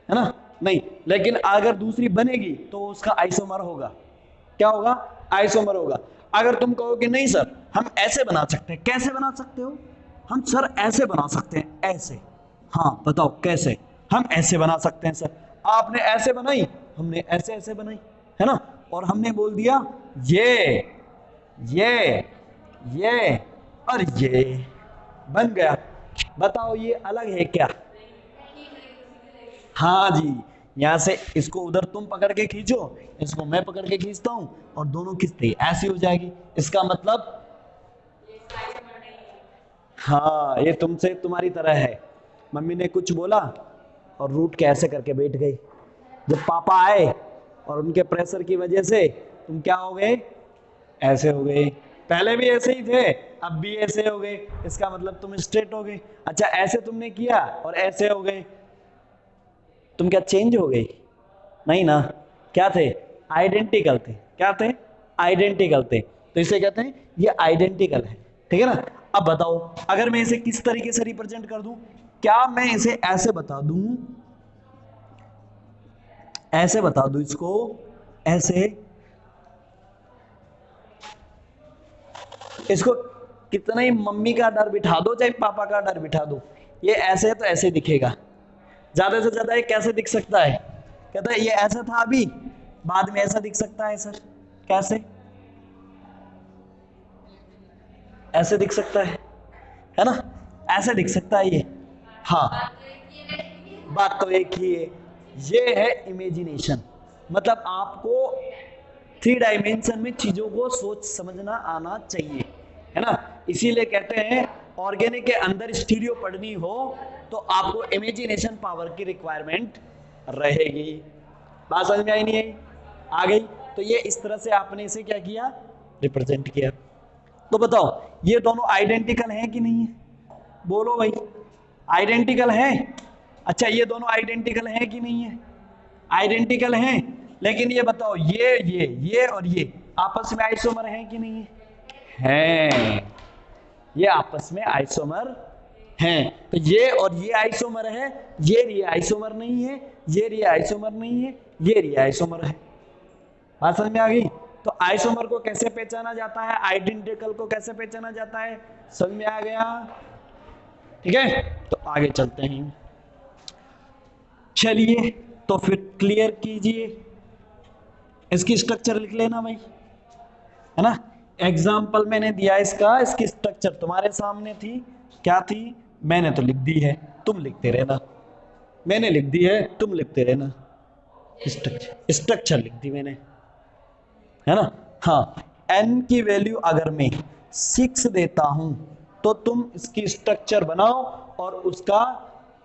है ना, नहीं, लेकिन अगर दूसरी बनेगी तो उसका आइसोमर होगा, क्या होगा, आइसोमर होगा। अगर तुम कहो कि नहीं सर हम ऐसे बना सकते हैं, कैसे बना सकते हो, हम सर ऐसे बना सकते हैं, ऐसे, हाँ बताओ कैसे, हम ऐसे बना सकते हैं सर, आपने ऐसे बनाई, हमने ऐसे ऐसे बनाई, है ना, और हमने बोल दिया ये और ये बन गया। बताओ ये अलग है क्या, हाँ जी, यहां से इसको उधर तुम पकड़ के खींचो, इसको मैं पकड़ के खींचता हूं और दोनों खींचते ऐसी हो जाएगी। इसका मतलब हाँ ये तुमसे तुम्हारी तरह है, मम्मी ने कुछ बोला और रूट के ऐसे करके बैठ गई, जब पापा आए और उनके प्रेशर की वजह से तुम क्या हो गए, ऐसे हो गए, पहले भी ऐसे ही थे अब भी ऐसे हो गए, इसका मतलब तुम स्ट्रेट हो गए। अच्छा ऐसे तुमने किया और ऐसे हो गए, तुम क्या चेंज हो गए, नहीं ना, क्या थे, आइडेंटिकल थे, क्या थे, आइडेंटिकल थे, तो इसे कहते हैं ये आइडेंटिकल है, ठीक है ना। अब बताओ अगर मैं इसे किस तरीके से रिप्रेजेंट कर दूं, क्या मैं इसे ऐसे बता दूं, ऐसे बता दूं इसको, ऐसे, इसको कितना ही मम्मी का डर बिठा दो चाहे पापा का डर बिठा दो, ये ऐसे है तो ऐसे दिखेगा, ज्यादा से ज्यादा ये कैसे दिख सकता है, कहता है ये ऐसा था अभी बाद में ऐसा दिख सकता है सर, कैसे, ऐसे दिख सकता है ना, ऐसे दिख सकता है ये, हाँ बात तो एक ही है, ये है इमेजिनेशन, मतलब आपको 3 डायमेंशन में चीजों को सोच समझना आना चाहिए, है ना। इसीलिए कहते हैं ऑर्गेनिक के अंदर स्टीरियो पढ़नी हो तो आपको इमेजिनेशन पावर की रिक्वायरमेंट रहेगी। बात समझ में आई नहीं आई, आ गई, तो ये इस तरह से आपने इसे क्या किया, रिप्रेजेंट किया। तो बताओ ये दोनों आइडेंटिकल हैं कि नहीं है, बोलो भाई, आइडेंटिकल हैं। अच्छा ये दोनों आइडेंटिकल हैं कि नहीं है, आइडेंटिकल हैं, लेकिन ये बताओ ये और ये आपस में आइसोमर हैं कि नहीं है, हैं, ये आपस में आइसोमर हैं, तो ये और ये आइसोमर है, ये आइसोमर नहीं है, ये आइसोमर नहीं है, ये आइसोमर है, बात समझ में आ गई? तो आइसोमर को कैसे पहचाना जाता है, आइडेंटिकल को कैसे पहचाना जाता है, समझ में आ गया? ठीक है, तो आगे चलते हैं। चलिए तो फिर क्लियर कीजिए, इसकी स्ट्रक्चर लिख लेना भाई, है ना। एग्जाम्पल मैंने दिया इसका, इसकी स्ट्रक्चर तुम्हारे सामने थी, क्या थी, मैंने तो लिख दी है, तुम लिखते रहना, मैंने लिख दी है, तुम लिखते रहना। स्ट्रक्चर स्ट्रक्चर लिख दी मैंने, है ना। हाँ, n की वैल्यू अगर मैं 6 देता हूं तो तुम इसकी स्ट्रक्चर बनाओ और उसका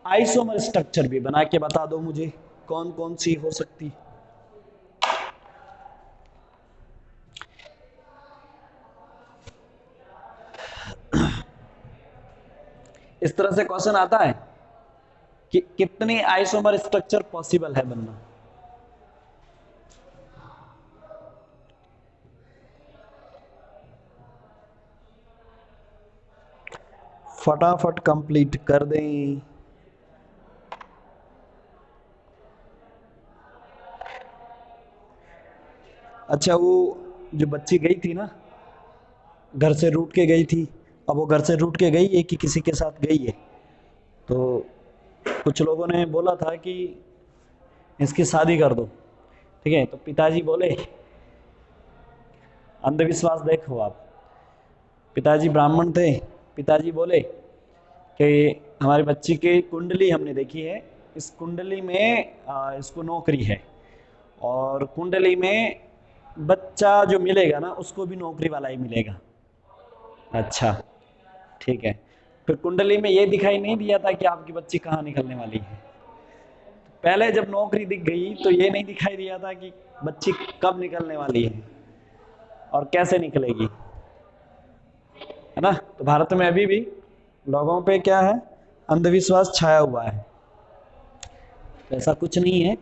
आइसोमर स्ट्रक्चर भी बना के बता दो मुझे कौन कौन सी हो सकती। इस तरह से क्वेश्चन आता है कि कितनी आइसोमर स्ट्रक्चर पॉसिबल है बनना। फटाफट कंप्लीट कर दें। अच्छा, वो जो बच्ची गई थी ना, घर से रूठ के गई थी, अब वो घर से रूठ के गई है कि किसी के साथ गई है, तो कुछ लोगों ने बोला था कि इसकी शादी कर दो, ठीक है। तो पिताजी बोले, अंधविश्वास देखो आप, पिताजी ब्राह्मण थे, पिताजी बोले कि हमारी बच्ची की कुंडली हमने देखी है, इस कुंडली में इसको नौकरी है, और कुंडली में बच्चा जो मिलेगा ना उसको भी नौकरी वाला ही मिलेगा। अच्छा, ठीक है। फिर कुंडली में ये दिखाई नहीं दिया था कि आपकी बच्ची कहाँ निकलने वाली है। पहले जब नौकरी दिख गई तो ये नहीं दिखाई दिया था कि बच्ची कब निकलने वाली है और कैसे निकलेगी, है ना। तो भारत में अभी भी लोगों पे क्या है, अंधविश्वास छाया हुआ है। तो ऐसा कुछ नहीं है,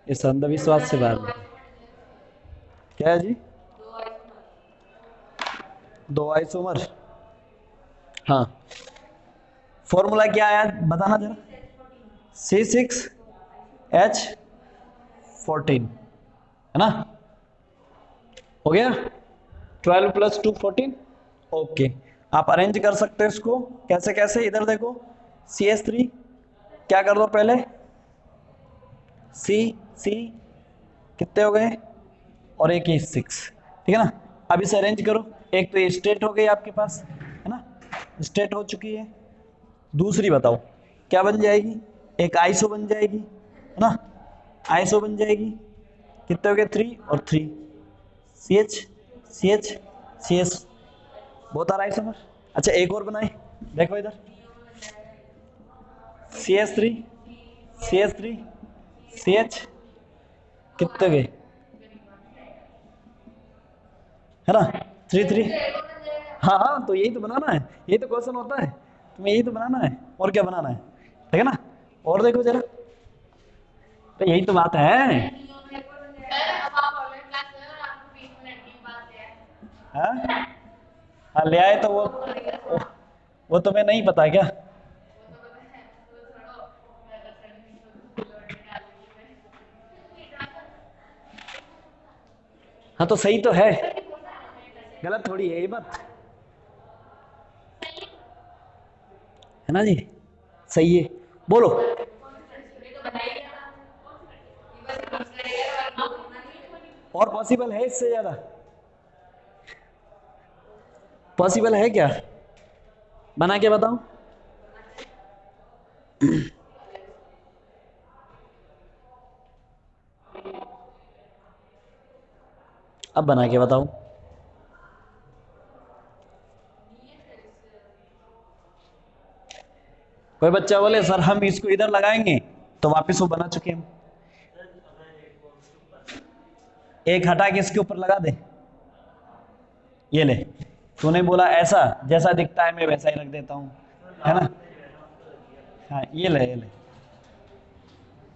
इस अंधविश्वास से बाहर। क्या है जी? 2 आइसोमर, हाँ। फॉर्मूला क्या आया बताना जरा। C6H14, है ना, हो गया। 12 + 2 14, ओके। आप अरेंज कर सकते हो इसको कैसे कैसे, इधर देखो, CH3 क्या कर दो पहले, C कितने हो गए, और एक ही 6, ठीक है ना। अब इसे अरेंज करो, एक तो ये स्टेट हो गई आपके पास, है ना, स्टेट हो चुकी है। दूसरी बताओ क्या बन जाएगी, एक आइसो बन जाएगी, है ना, आइसो बन जाएगी। कितने हो गए, 3 और 3, CH CH CH, बहुत आ रहा है आइसोमर। अच्छा, एक और बनाए, देखो इधर, CH3 CH3 CH, कितने गए, है ना, 3 3। हाँ हाँ, तो यही तो बनाना है, यही तो क्वेश्चन होता है, तुम्हें यही तो बनाना है, और क्या बनाना है, ठीक है ना। और देखो जरा, तो यही तो बात है। हाँ हाँ, ले आए तो वो तुम्हें नहीं पता क्या? हाँ तो सही तो है, गलत थोड़ी है ये बात, है ना जी, सही है, बोलो। और पॉसिबल है इससे ज्यादा, पॉसिबल है क्या, बना के बताओ। अब बना के बताओ। कोई बच्चा बोले सर हम इसको इधर लगाएंगे, तो वापस वो बना चुके हम, एक हटा के इसके ऊपर लगा दे, ये ले, तूने बोला ऐसा जैसा दिखता है मैं वैसा ही रख देता हूँ, है ना। हाँ, ये ले,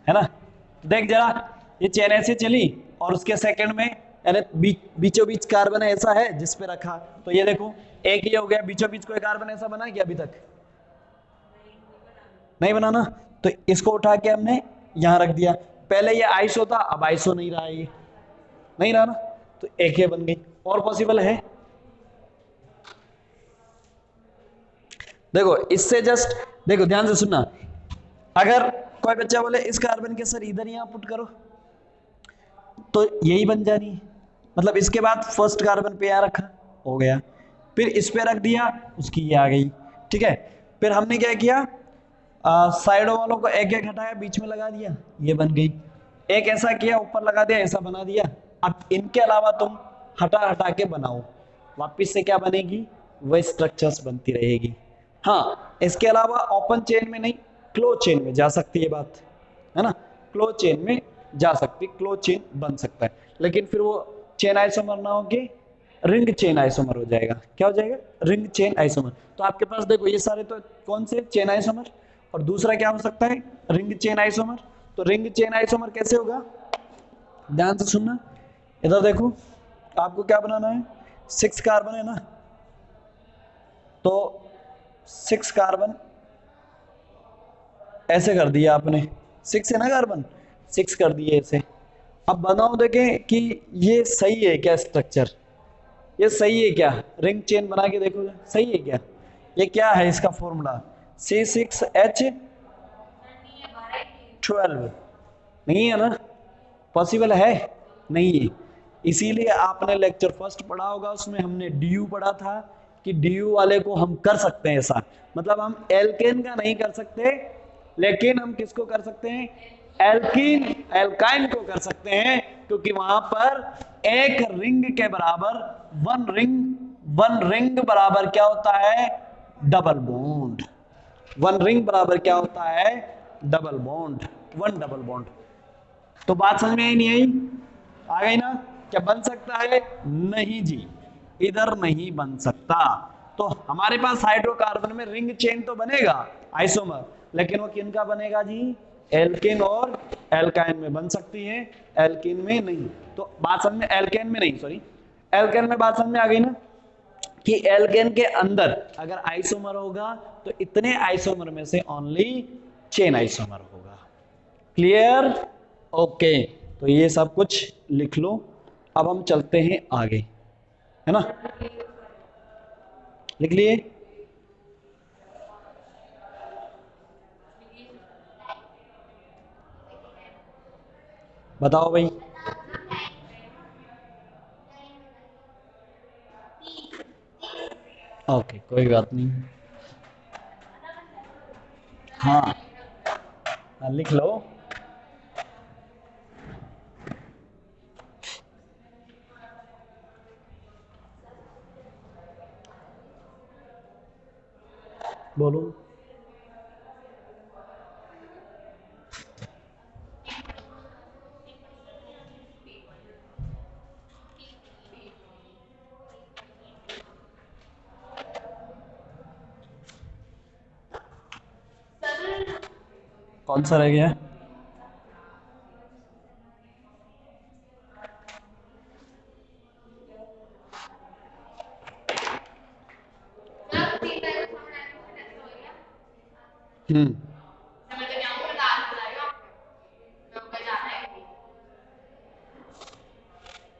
है ना। देख जरा, ये चेन ऐसे चली और उसके सेकंड में यानी बीचों बीच कार्बन ऐसा है जिस पे रखा, तो ये देखो एक ये हो गया, बीचों बीच कोई कार्बन ऐसा बना क्या अभी तक, नहीं बनाना। तो इसको उठा के हमने यहाँ रख दिया, पहले ये आइसो था, अब आइसो नहीं रहा, ये नहीं रहा ना, तो एक ये बन गई। और पॉसिबल है, देखो इससे जस्ट देखो ध्यान से सुनना, अगर कोई बच्चा बोले इस कार्बन के सर इधर यहां पुट करो, तो यही बन जानी है। मतलब इसके बाद फर्स्ट कार्बन पे यहां रखा, हो गया, फिर इस पे रख दिया, उसकी ये आ गई, ठीक है। फिर हमने क्या किया, साइडों वालों को एक एक हटाया, बीच में लगा दिया, ये बन गई। एक ऐसा किया, ऊपर लगा दिया, ऐसा बना दिया। अब इनके अलावा तुम हटा हटा के बनाओ, वापिस से क्या बनेगी, वह स्ट्रक्चर्स बनती रहेगी। हाँ, इसके अलावा ओपन चेन में नहीं, क्लोज चेन में जा सकती है बात, है ना, क्लोज चेन में जा सकती, क्लोज चेन बन सकता है, लेकिन फिर वो चेन आइसोमर ना होके रिंग चेन आइसोमर हो जाएगा। क्या हो जाएगा, रिंग चेन आइसोमर। तो आपके पास देखो ये सारे तो कौन से, चेन आइसोमर, और दूसरा क्या हो सकता है, रिंग चेन आइसोमर। तो रिंग चेन आइसोमर कैसे होगा, ध्यान से सुनना, इधर देखो, आपको क्या बनाना है, 6 कार्बन है ना, तो 6 कार्बन ऐसे कर दिया आपने, 6 है ना कार्बन, 6 कर दिए ऐसे। अब बनाओ देखें कि ये सही है क्या स्ट्रक्चर, ये सही है क्या, रिंग चेन बना के देखो सही है क्या। ये क्या है इसका फॉर्मूला, C6H12, नहीं है ना, पॉसिबल है नहीं है। इसीलिए आपने लेक्चर फर्स्ट पढ़ा होगा, उसमें हमने DU पढ़ा था कि DU वाले को हम कर सकते हैं ऐसा, मतलब हम एल्केन का नहीं कर सकते, लेकिन हम किसको कर सकते हैं, एल्कीन एल्काइन को कर सकते हैं, क्योंकि वहां पर एक रिंग के बराबर वन रिंग बराबर क्या होता है, डबल बॉन्ड। वन रिंग बराबर क्या होता है, double bond, one double bond. तो बात समझ में आई नहीं आई, आ गई ना। क्या बन सकता है, नहीं जी, इधर नहीं बन सकता। तो हमारे पास हाइड्रोकार्बन में रिंग चेन तो बनेगा आइसोमर, लेकिन वो किन का बनेगा जी, एल्केन और एल्काइन में बन सकती है, एल्केन में नहीं। तो बात समझ में, एल्केन में नहीं, सॉरी, एल्केन में बात समझ में आ गई ना, कि एल्केन के अंदर अगर आइसोमर होगा तो इतने आइसोमर में से ओनली चेन आइसोमर होगा। Clear, okay. तो ये सब कुछ लिख लो। अब हम चलते हैं आगे, है ना, लिख लिए, बताओ भाई। ओके, कोई बात नहीं, हाँ लिख लो। बोलो, कौन सा रह गया,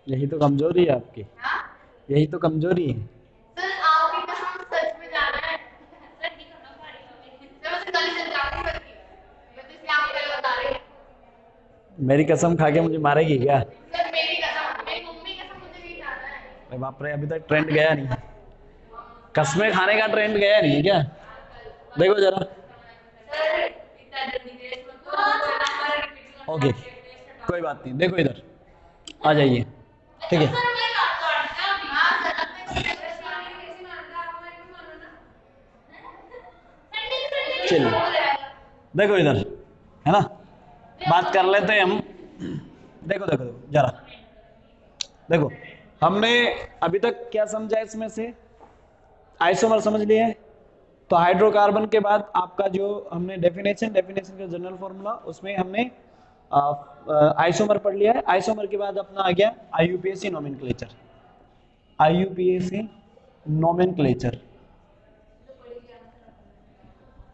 यही तो कमजोरी है आपकी, यही तो कमजोरी है। मेरी कसम खा के मुझे मारेगी क्या, अरे बाप रे, अभी तक ट्रेंड गया नहीं, कसमें खाने का ट्रेंड गया नहीं है क्या, देखो जरा। ओके, कोई बात नहीं, देखो इधर आ जाइए, ठीक है। चलिए देखो इधर, है ना, बात कर लेते हैं हम। देखो देखो देखो जरा, देखो हमने अभी तक क्या समझा इसमें से, आइसोमर समझ लिए हैं। तो हाइड्रोकार्बन के बाद आपका जो हमने डेफिनेशन का जनरल फॉर्मूला, उसमें हमने आइसोमर पढ़ लिया है। आइसोमर के बाद अपना आ गया IUPAC नोमेनक्लेचर, IUPAC नोमेनक्लेचर।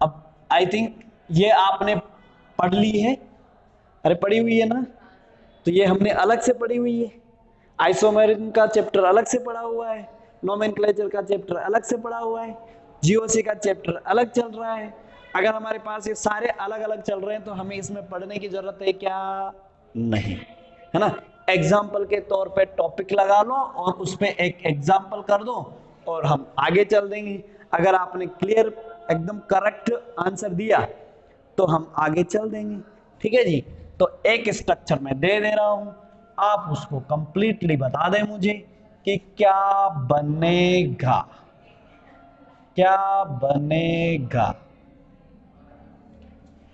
अब आई थिंक ये आपने पढ़ ली है, अरे पढ़ी हुई है ना, तो ये हमने अलग से पढ़ी हुई है। आइसोमेरिज्म का चैप्टर अलग से पढ़ा हुआ है, नोमेनक्लेचर का चैप्टर अलग से पढ़ा हुआ है, जीओसी का चैप्टर अलग चल रहा है। अगर हमारे पास ये सारे अलग अलग चल रहे हैं तो हमें इसमें पढ़ने की जरूरत है क्या? नहीं, है ना। एग्जाम्पल के तौर पे टॉपिक लगा लो और उस पे एक एग्जाम्पल कर दो और हम आगे चल देंगे। अगर आपने क्लियर एकदम करेक्ट आंसर दिया तो हम आगे चल देंगे, ठीक है जी। तो एक स्ट्रक्चर मैं दे दे रहा हूं, आप उसको कंप्लीटली बता दें मुझे कि क्या बनेगा, क्या बनेगा,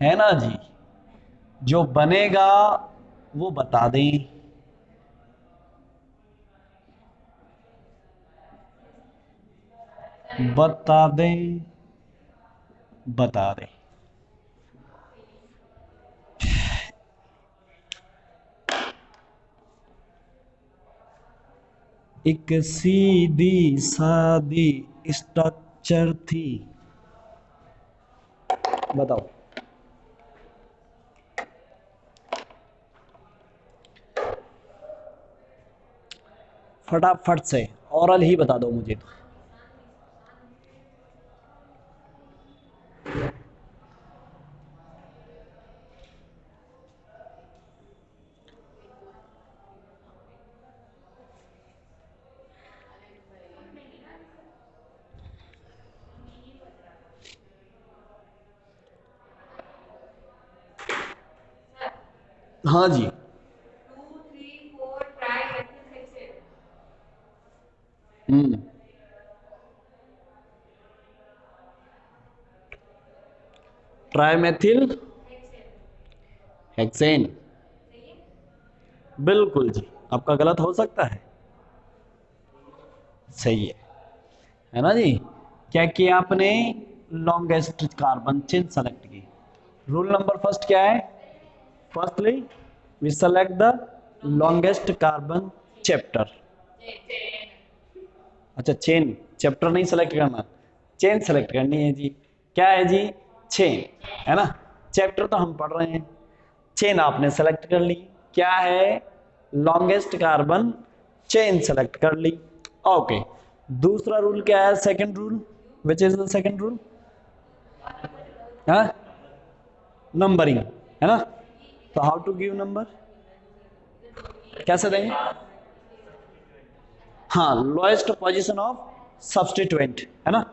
है ना जी। जो बनेगा वो बता दें। बता दें, बता दें। एक सीधी सादी स्ट्रक्चर थी, बताओ। फटाफट से ओरल ही बता दो मुझे तो। हाँ जी। हम्म, ट्राइमेथिल हेक्सेन, बिल्कुल जी। आपका गलत हो सकता है, सही है ना जी। क्या किया आपने? लॉन्गेस्ट कार्बन चेन सेलेक्ट की। रूल नंबर फर्स्ट क्या है? Firstly we select the longest carbon chapter. अच्छा चेन, चैप्टर नहीं सेलेक्ट करना, चेन सेलेक्ट करनी है जी। क्या है जी? चेन, है ना। चैप्टर तो हम पढ़ रहे हैं, चेन आपने सेलेक्ट कर ली। क्या है? लॉन्गेस्ट कार्बन चेन सेलेक्ट कर ली। ओके, दूसरा रूल क्या है? Second rule, which is the second rule? हाँ, नंबरिंग, है ना। तो हाउ टू गिव नंबर, कैसे देंगे? हाँ, लोएस्ट पोजीशन ऑफ सब्स्टिट्यूएंट, है ना।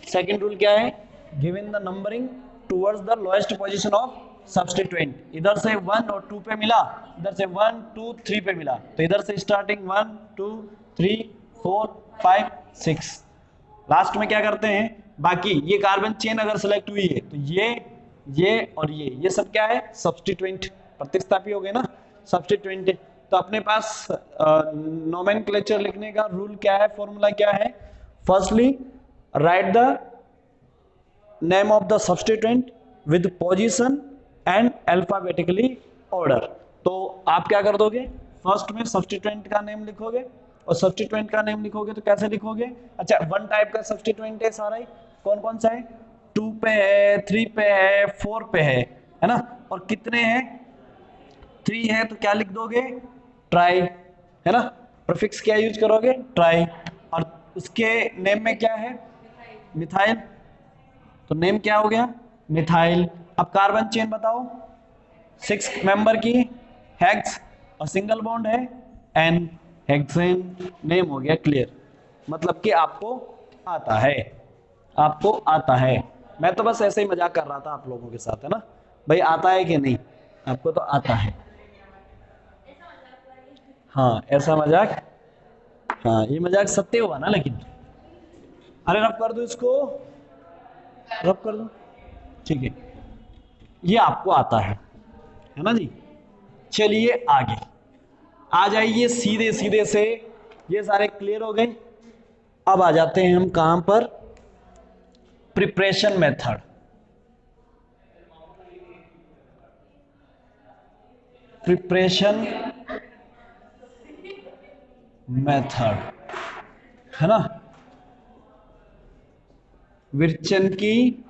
सेकंड रूल क्या है? Given the numbering towards the lowest position of substituent. इधर से 1 और 2 पे मिला, इधर से 1 2 3 पे मिला, तो इधर से स्टार्टिंग 1 2 3 4 5 6, लास्ट में क्या करते हैं? बाकी ये कार्बन चेन अगर सेलेक्ट हुई है तो ये और ये सब क्या है? सब्स्टिट्यूएंट, प्रतिस्थापी हो गए ना, सब्स्टिट्यूएंट। तो अपने पास नोमेनक्लेचर लिखने का रूल क्या है, फॉर्मूला क्या है? Firstly right the name of the substituent with position and alphabetically order. तो आप क्या कर दोगे? फर्स्ट में सब्स्टिट्यूएंट का नेम लिखोगे, और सब्स्टिट्यूएंट का नेम लिखोगे तो कैसे लिखोगे? अच्छा, वन टाइप का सब्स्टिट्यूएंट है सारा ही, कौन कौन सा है? 2 पे है, 3 पे है, 4 पे है ना। और कितने हैं? 3 है, तो क्या लिख दोगे? ट्राई, है ना। प्रीफिक्स क्या यूज करोगे? ट्राई। और उसके नेम में क्या है? मिथाइल, तो नेम क्या हो गया? मिथाइल। अब कार्बन चेन बताओ, 6 मेंबर की, हेक्स, और सिंगल बॉन्ड है एन, हेक्सेन। नेम हो गया क्लियर, मतलब कि आपको आता है, आपको आता है। मैं तो बस ऐसे ही मजाक कर रहा था आप लोगों के साथ, है ना। भाई आता है कि नहीं? आपको तो आता है। हाँ, ऐसा मजाक, हाँ ये मजाक सत्य हुआ ना लेकिन। अरे रब कर दो इसको, रब कर दो, ठीक है। ये आपको आता है ना जी। चलिए आगे आ जाइए, सीधे सीधे से ये सारे क्लियर हो गए। अब आ जाते हैं हम कहां पर? Preparation method. प्रिपरेशन मेथड, है ना। विरचन की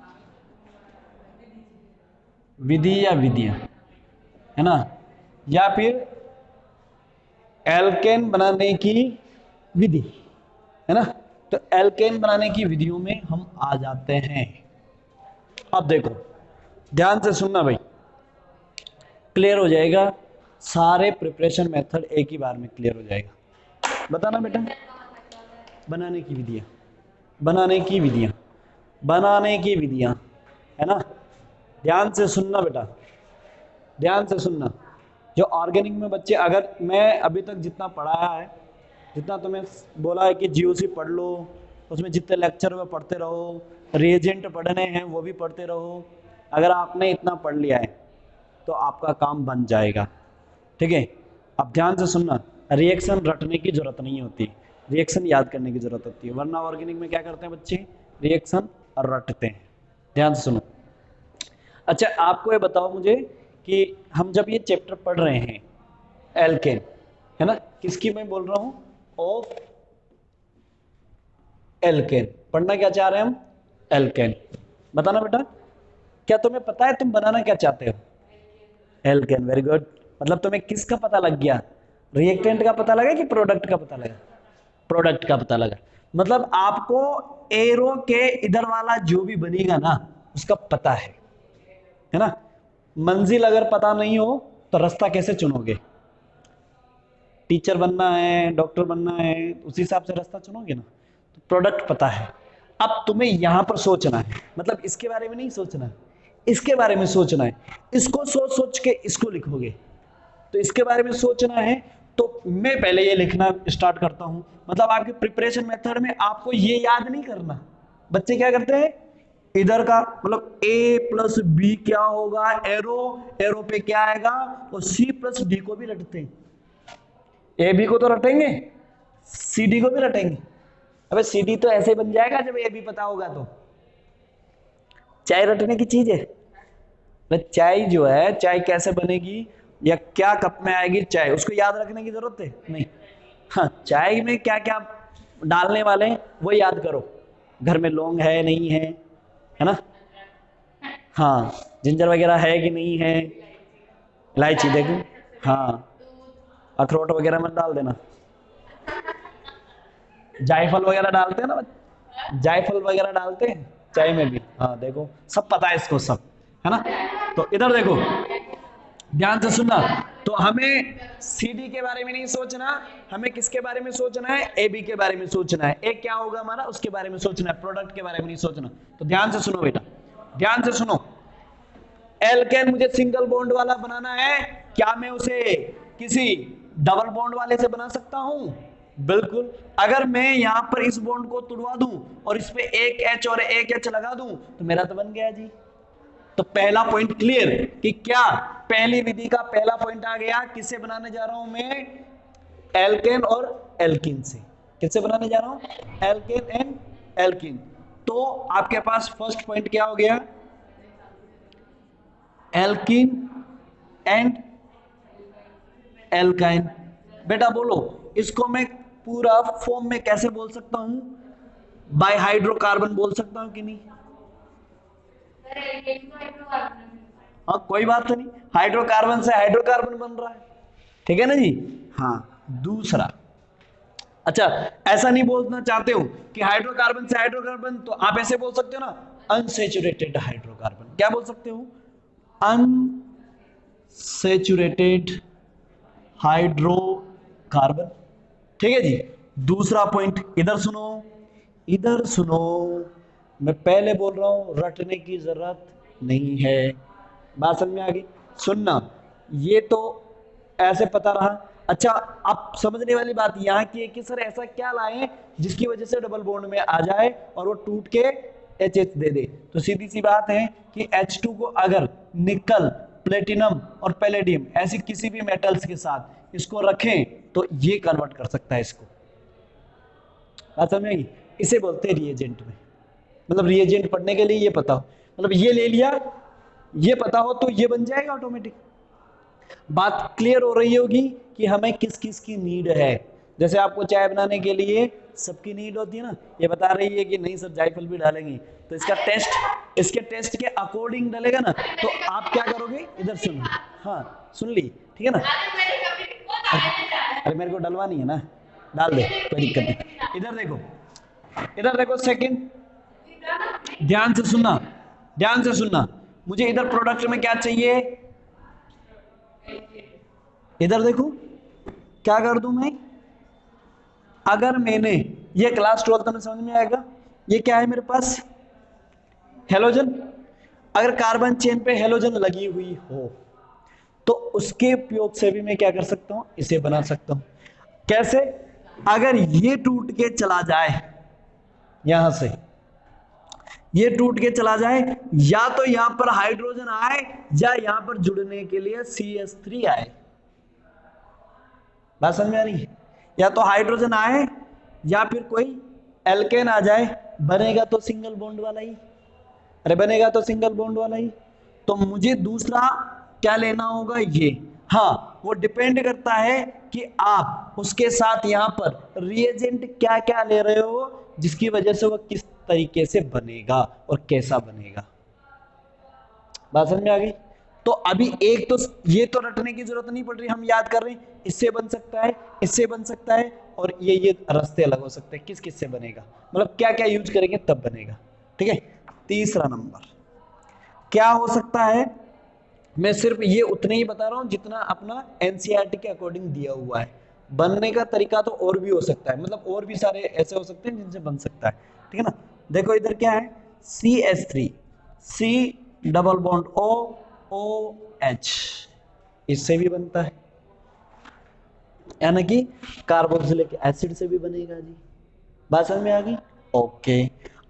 विधि या विधियां, है ना, या फिर एल्केन बनाने की विधि, है ना। तो एल्केन बनाने की विधियों में हम आ जाते हैं। अब देखो ध्यान से सुनना भाई, क्लियर हो जाएगा, सारे प्रिपरेशन मेथड एक ही बार में क्लियर हो जाएगा। बताना बेटा, बनाने की विधियां, बनाने की विधियां, बनाने की विधियां, है ना। ध्यान से सुनना बेटा, ध्यान से सुनना। जो ऑर्गेनिक में बच्चे, अगर मैं अभी तक जितना पढ़ाया है, जितना तुम्हें बोला है कि जीओसी पढ़ लो, उसमें जितने लेक्चर में पढ़ते रहो, रिएजेंट पढ़ने हैं वो भी पढ़ते रहो, अगर आपने इतना पढ़ लिया है तो आपका काम बन जाएगा, ठीक है। अब ध्यान से सुनना, रिएक्शन रटने की जरूरत नहीं होती, रिएक्शन याद करने की जरूरत होती है, वरना ऑर्गेनिक में क्या करते हैं बच्चे, रिएक्शन रटते हैं। ध्यान से सुनो। अच्छा आपको ये बताओ मुझे कि हम जब ये चैप्टर पढ़ रहे हैं एल्केन, है ना, किसकी मैं बोल रहा हूं, ऑफ एल्केन, पढ़ना क्या चाह रहे हैं हम, एल्केन। बताना बेटा, क्या तुम्हें पता है तुम बनाना क्या चाहते हो, एल्केन, वेरी गुड। मतलब तुम्हें किसका पता लग गया, रिएक्टेंट का पता लगा कि प्रोडक्ट का पता लगा, प्रोडक्ट का पता लगा। मतलब आपको एरो के इधर वाला जो भी बनेगा ना उसका पता है ना। मंजिल अगर पता नहीं हो तो रास्ता कैसे चुनोगे, टीचर बनना है, डॉक्टर बनना है, उसी हिसाब से रास्ता चुनोगे ना। तो प्रोडक्ट पता है, अब तुम्हें यहां पर सोचना है, मतलब इसके बारे में नहीं सोचना है, इसके बारे में सोचना है। इसको सोच सोच के इसको लिखोगे, तो इसके बारे में सोचना है। तो मैं पहले ये लिखना स्टार्ट करता हूं, मतलब आपके प्रिपरेशन मेथड में आपको ये याद नहीं करना। बच्चे क्या करते हैं, इधर का मतलब a प्लस बी क्या होगा, एरो, एरो पे क्या आएगा, और c प्लस डी को भी रटते हैं। ए बी को तो रटेंगे, सी डी को भी रटेंगे। अबे सी डी तो ऐसे बन जाएगा जब ए बी पता होगा तो। चाय रटने की चीज है, चाय जो है, चाय कैसे बनेगी या क्या कप में आएगी चाय, उसको याद रखने की जरूरत है नहीं। हाँ, चाय में क्या क्या डालने वाले हैं वो याद करो, घर में लौंग है नहीं है ना, हाँ जिंजर वगैरह है कि नहीं है, इलायची देखो, हाँ अखरोट वगैरह मत डाल देना, जायफल वगैरह डालते हैं ना, जायफल वगैरह डालते हैं चाय में भी, हाँ देखो सब पता है इसको सब, है ना। तो इधर देखो ध्यान से सुनना, तो हमें CD के बारे में नहीं सोचना, हमें किसके बारे में सोचना है, AB के बारे में सोचना है। एक क्या होगा हमारा, उसके बारे में सोचना है, प्रोडक्ट के बारे में नहीं सोचना। तो ध्यान से सुनो बेटा, ध्यान से सुनो। एल्केन मुझे सिंगल बॉन्ड वाला बनाना है, क्या मैं उसे किसी डबल बॉन्ड वाले से बना सकता हूं, बिल्कुल। अगर मैं यहां पर इस बॉन्ड को तोड़वा दूं और इस पे एक H और एक H लगा दूं तो मेरा तो बन गया जी। तो पहला पॉइंट क्लियर कि क्या, पहली विधि का पहला पॉइंट आ गया, किससे बनाने जा रहा हूं मैं, एल्केन और एल्कीन से। किससे बनाने जा रहा हूं, एल्केन एंड एल्कीन। तो आपके पास फर्स्ट पॉइंट क्या हो गया, एल्कीन एंड एल्काइन। बेटा बोलो इसको मैं पूरा फॉर्म में कैसे बोल सकता हूं, बाय हाइड्रोकार्बन बोल सकता हूं कि नहीं, हाँ कोई बात नहीं, हाइड्रोकार्बन से हाइड्रोकार्बन बन रहा है, ठीक है ना जी। हाँ दूसरा, अच्छा ऐसा नहीं बोलना चाहते हो कि हाइड्रोकार्बन से हाइड्रोकार्बन, तो आप ऐसे बोल सकते हो ना, अनसैचुरेटेड हाइड्रोकार्बन। क्या बोल सकते हो, अनसैचुरेटेड हाइड्रोकार्बन, ठीक है जी। दूसरा पॉइंट इधर सुनो, इधर सुनो, मैं पहले बोल रहा हूं रटने की जरूरत नहीं है, बात समझ में आ गई। सुनना, ये तो ऐसे पता रहा। अच्छा अब समझने वाली बात यहाँ की है कि सर ऐसा क्या लाएं जिसकी वजह से डबल बॉन्ड में आ जाए और वो टूट के HH दे दे। तो सीधी सी बात है कि H2 को अगर निकल, प्लेटिनम और पैलेडियम ऐसी किसी भी मेटल्स के साथ इसको रखें तो ये कन्वर्ट कर सकता है इसको, बात समझ में आई। इसे बोलते हैं रिएजेंट में, मतलब रिएजेंट पढ़ने के लिए ये पता हो, मतलब ये ले लिया, ये पता हो तो ये बन जाएगा ऑटोमेटिक। बात क्लियर हो रही होगी कि हमें किस किस की नीड है। जैसे आपको चाय बनाने के लिए सबकी नीड होती है ना, ये बता रही है कि नहीं सर जायफल भी डालेंगे, तो इसके टेस्ट के अकॉर्डिंग डालेगा ना, तो आप क्या करोगे, इधर सुनो, हाँ सुन ली, ठीक है ना। अरे मेरे को डलवानी है ना, डाल दे, कोई दिक्कत नहीं। इधर देखो सेकंड, ध्यान से सुनना, मुझे इधर प्रोडक्ट में क्या चाहिए, इधर देखो क्या कर दूं मैं, अगर मैंने ये क्लास 12 में समझ में आएगा, ये क्या है मेरे पास, हेलोजन। अगर कार्बन चेन पे हेलोजन लगी हुई हो तो उसके उपयोग से भी मैं क्या कर सकता हूं, इसे बना सकता हूं। कैसे, अगर ये टूट के चला जाए, यहां से ये टूट के चला जाए, या तो यहां पर हाइड्रोजन आए या यहां पर जुड़ने के लिए CH3 आए, बात समझ में आ रही है, या तो हाइड्रोजन आए या फिर कोई एल्केन आ जाए, बनेगा तो सिंगल बॉन्ड वाला ही, अरे बनेगा तो सिंगल बॉन्ड वाला ही, तो मुझे दूसरा क्या लेना होगा, ये, हाँ वो डिपेंड करता है कि आप उसके साथ यहां पर रिएजेंट क्या क्या ले रहे हो, जिसकी वजह से वो किस तरीके से बनेगा और कैसा बनेगा, बात समझ में आ गई। तो अभी एक तो ये तो रटने की जरूरत नहीं पड़ रही, हम याद कर रहे हैं, इससे बन सकता है, इससे बन सकता है, और ये रास्ते अलग हो सकते हैं, किस किस से बनेगा, मतलब क्या क्या यूज करेंगे तब बनेगा, ठीक है। तीसरा नंबर क्या हो सकता है, मैं सिर्फ ये उतने ही बता रहा हूं जितना अपना NCERT के अकॉर्डिंग दिया हुआ है, बनने का तरीका तो और भी हो सकता है, मतलब और भी सारे ऐसे हो सकते हैं जिनसे बन सकता है, ठीक है ना। देखो इधर क्या है, CH3, C double bond OH, इससे भी बनता है, यानी कि कार्बोक्सिलिक एसिड से भी बनेगा जी, बात समझ में आ गई, ओके।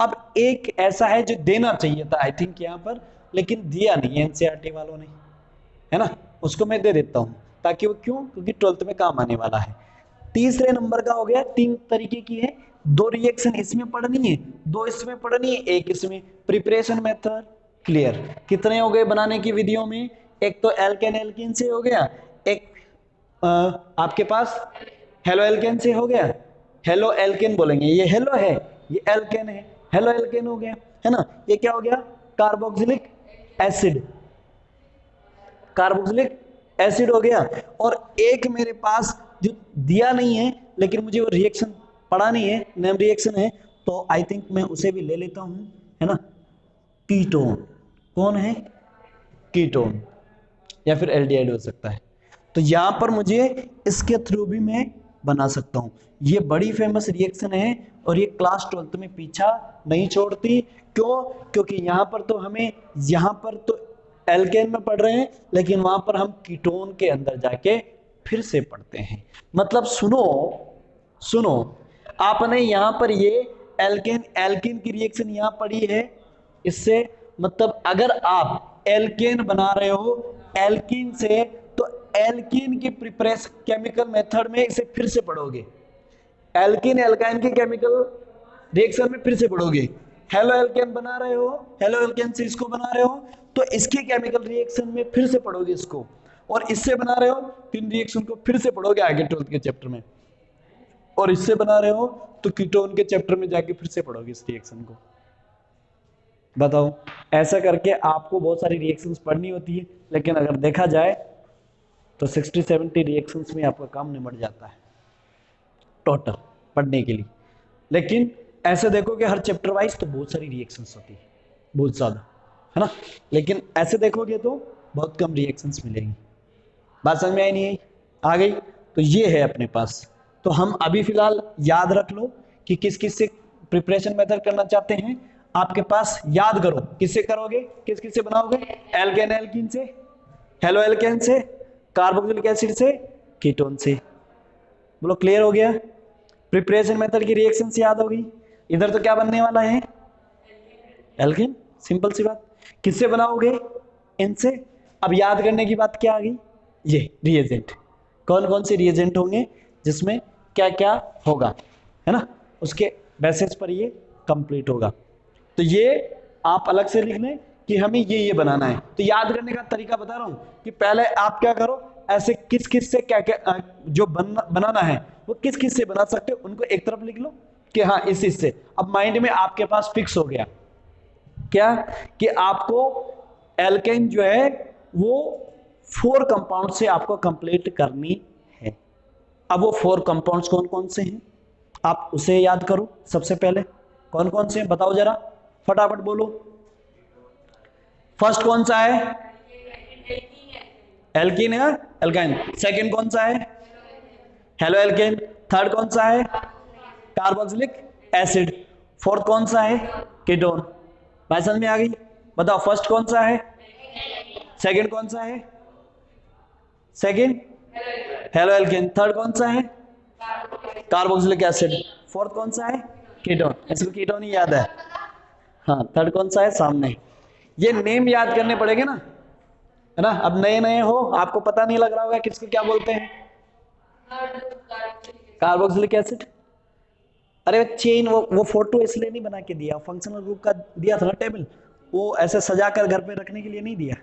अब एक ऐसा है जो देना चाहिए था आई थिंक यहाँ पर, लेकिन दिया नहीं NCERT वालों ने, है ना, उसको मैं दे देता हूं, ताकि वो क्यों, क्योंकि 12th में काम आने वाला है। तीसरे नंबर का हो गया, 3 तरीके की है, 2 रिएक्शन इसमें पढ़नी है, 2 इसमें पढ़नी है, 1 इसमें, प्रिपरेशन मेथड क्लियर। कितने हो गए बनाने की विधियों में, एक तो एल्केन एल्कीन से हो गया, एक आपके पास हेलो एल्केन से हो गया, हेलो एल्केन बोलेंगे, ये हेलो है, ये एल्केन है, हेलो एल्केन हो गया, है ना। ये क्या हो गया, कार्बोक्सिलिक एसिड, कार्बोक्सिलिक एसिड हो गया। और एक मेरे पास जो दिया नहीं है लेकिन मुझे वो रिएक्शन पढ़ा नहीं है, नेम रिएक्शन है, तो आई थिंक मैं उसे भी ले लेता हूं, है ना, कीटोन। कौन है, कीटोन, या फिर एल्डिहाइड हो सकता है। तो यहां पर मुझे इसके थ्रू भी मैं बना सकता हूं। ये बड़ी फेमस रिएक्शन है और ये क्लास 12th में पीछा नहीं छोड़ती। क्यों, क्योंकि यहां पर तो हमें, यहां पर तो एल्केन में पढ़ रहे हैं, लेकिन वहां पर हम कीटोन के अंदर जाके फिर से पढ़ते हैं। मतलब सुनो आपने यहां पर ये एल्केन एल्कीन की रिएक्शन यहां पढ़ी है, इससे मतलब अगर आप एल्केन बना रहे हो एल्कीन से, तो एल्कीन की प्रिपरेशन केमिकल मेथड में इसे फिर से पढ़ोगे, एल्कीन एल्काइन की केमिकल रिएक्शन में फिर से पढ़ोगे। हेलो एल्केन बना रहे हो, हेलो एल्केन से इसको बना रहे हो, तो इसकी केमिकल रिएक्शन में फिर से पढ़ोगे इसको, और इससे बना रहे हो तीन रिएक्शन को फिर से पढ़ोगे आगे 12th के चैप्टर में, और इससे बना रहे हो तो कीटोन के चैप्टर में जाके फिर से पढ़ोगे इस रिएक्शन को। बताओ, ऐसा करके आपको बहुत सारी रिएक्शंस पढ़नी होती है, लेकिन अगर देखा जाए तो 60-70 रिएक्शंस में आपका काम निमट जाता है टोटल पढ़ने के लिए। लेकिन ऐसे देखो कि हर चैप्टर वाइज तो बहुत सारी रिएक्शंस होती है, बहुत ज्यादा, है ना, लेकिन ऐसे देखोगे तो बहुत कम रिएक्शंस मिलेंगी। बात समझ में आई नहीं आई, आ गई? तो ये है अपने पास। तो हम अभी फिलहाल याद रख लो कि किस किस से प्रिपरेशन मेथड करना चाहते हैं। आपके पास याद करो, किससे करोगे, किस किस से बनाओगे, एल्केन एल्कीन से, हेलो एल्केन से, कार्बोक्सिलिक एसिड से, कीटोन से। बोलो क्लियर हो गया? प्रिपरेशन मेथड की रिएक्शन से याद होगी। इधर तो क्या बनने वाला है, एल्केन, सिंपल सी बात। किससे बनाओगे, इनसे। अब याद करने की बात क्या आ गई, ये रिएजेंट, कौन कौन से रिएजेंट होंगे जिसमें क्या क्या होगा, है ना, उसके बेसिस पर ये कंप्लीट होगा। तो ये आप अलग से लिख लें कि हमें ये बनाना है। तो याद करने का तरीका बता रहा हूं कि पहले आप क्या करो, ऐसे किस किस से क्या क्या जो बनाना है वो किस किस से बना सकते हो, उनको एक तरफ लिख लो कि हाँ इस से। अब माइंड में आपके पास फिक्स हो गया क्या कि आपको एल्केन जो है वो 4 कंपाउंड से आपको कंप्लीट करनी है। अब वो 4 कंपाउंड्स कौन कौन से हैं आप उसे याद करो। सबसे पहले कौन कौन से हैं बताओ जरा, फटाफट बोलो। फर्स्ट कौन सा है? एल्कीन है, एल्काइन। सेकंड कौन सा है? Halo alkane. थर्ड कौन सा है? Carboxylic acid. फोर्थ कौन सा है? कीटोन। बात समझ में आ गई? बताओ फर्स्ट कौन सा है? सेकंड कौन सा है? Second halo alkane. थर्ड कौन सा है? Carboxylic acid. फोर्थ कौन सा है? कीटोन। इसको कीटोन ही याद है। हाँ थर्ड कौन सा है? सामने। ये नेम याद करने पड़ेंगे ना, है ना। अब नए नए हो आपको पता नहीं लग रहा होगा किसको क्या बोलते हैं। Carboxylic acid. अरे चेन वो फोटो इसलिए नहीं बना के दिया, फंक्शनल ग्रुप का दिया था ना टेबल, वो ऐसे सजा कर घर पे रखने के लिए नहीं दिया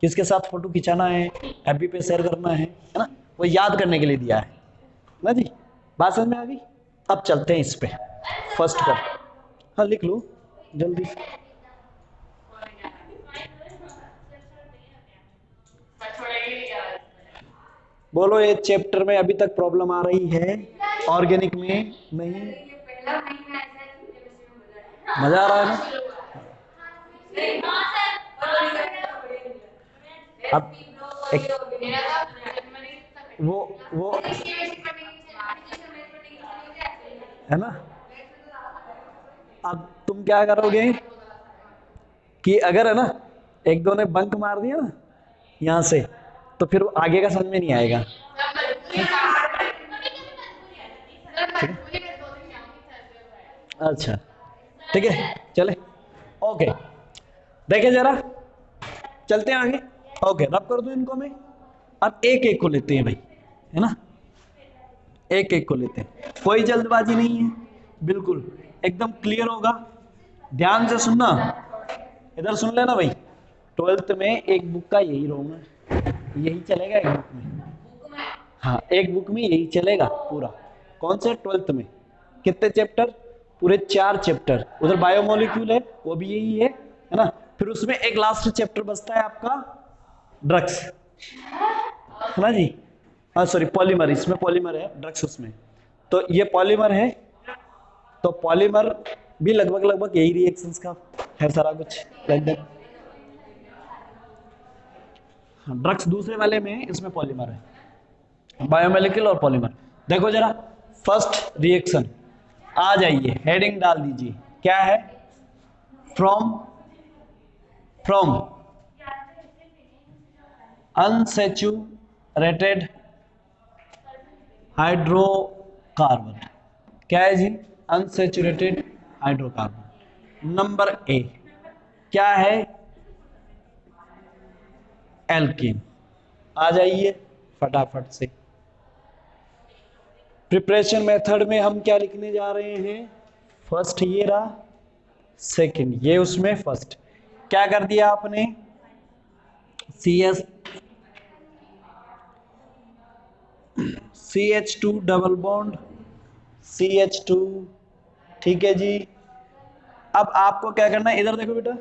कि उसके साथ फोटो खिंचाना है, एफबी पे शेयर करना है ना, वो याद करने के लिए दिया है ना जी। बात समझ में आ गई? अब चलते हैं इस पे फर्स्ट पर। हाँ लिख लो जल्दी। बोलो ये चैप्टर में अभी तक प्रॉब्लम आ रही है? ऑर्गेनिक में नहीं? मजा आ रहा है ना? अब एक वो है ना। अब तुम क्या करोगे कि अगर है ना एक दो ने बंक मार दिया ना यहां से, तो फिर आगे का समझ में नहीं आएगा। अच्छा ठीक है चले, ओके देखे जरा, चलते हैं आगे। ओके रब कर दो इनको मैं। अब एक एक को लेते हैं भाई, है ना, एक एक को लेते हैं, कोई जल्दबाजी नहीं है, बिल्कुल एकदम क्लियर होगा। ध्यान से सुनना, इधर सुन लेना भाई। 12th में एक बुक का यही रोम है, यही चलेगा एक बुक में। हाँ एक बुक में यही चलेगा पूरा। कौन से? 12th में। कितने चैप्टर? पूरे 4 चैप्टर। उधर बायोमोलिक्यूल है वो भी यही है ना। फिर उसमें एक लास्ट चैप्टर बचता है आपका ड्रग्स, है ना जी। हाँ सॉरी पॉलीमर, इसमें पॉलीमर है, ड्रग्स उसमें। तो ये पॉलीमर है, तो पॉलीमर भी लगभग लगभग यही रिएक्शंस का है सारा कुछ लगभग। ड्रग्स दूसरे वाले में है, इसमें पॉलीमर है, बायोमोलिक्यूल और पॉलीमर। देखो जरा फर्स्ट रिएक्शन, आ जाइए हेडिंग डाल दीजिए, क्या है? From unsaturated hydrocarbon. क्या है जी? Unsaturated hydrocarbon. नंबर ए क्या है? एल्कीन। आ जाइए फटाफट से। प्रिपरेशन मेथड में हम क्या लिखने जा रहे हैं? फर्स्ट ये रहा, सेकंड ये उसमें फर्स्ट। क्या कर दिया आपने? CH2 डबल बॉन्ड CH2, ठीक है जी। अब आपको क्या करना है, इधर देखो बेटा,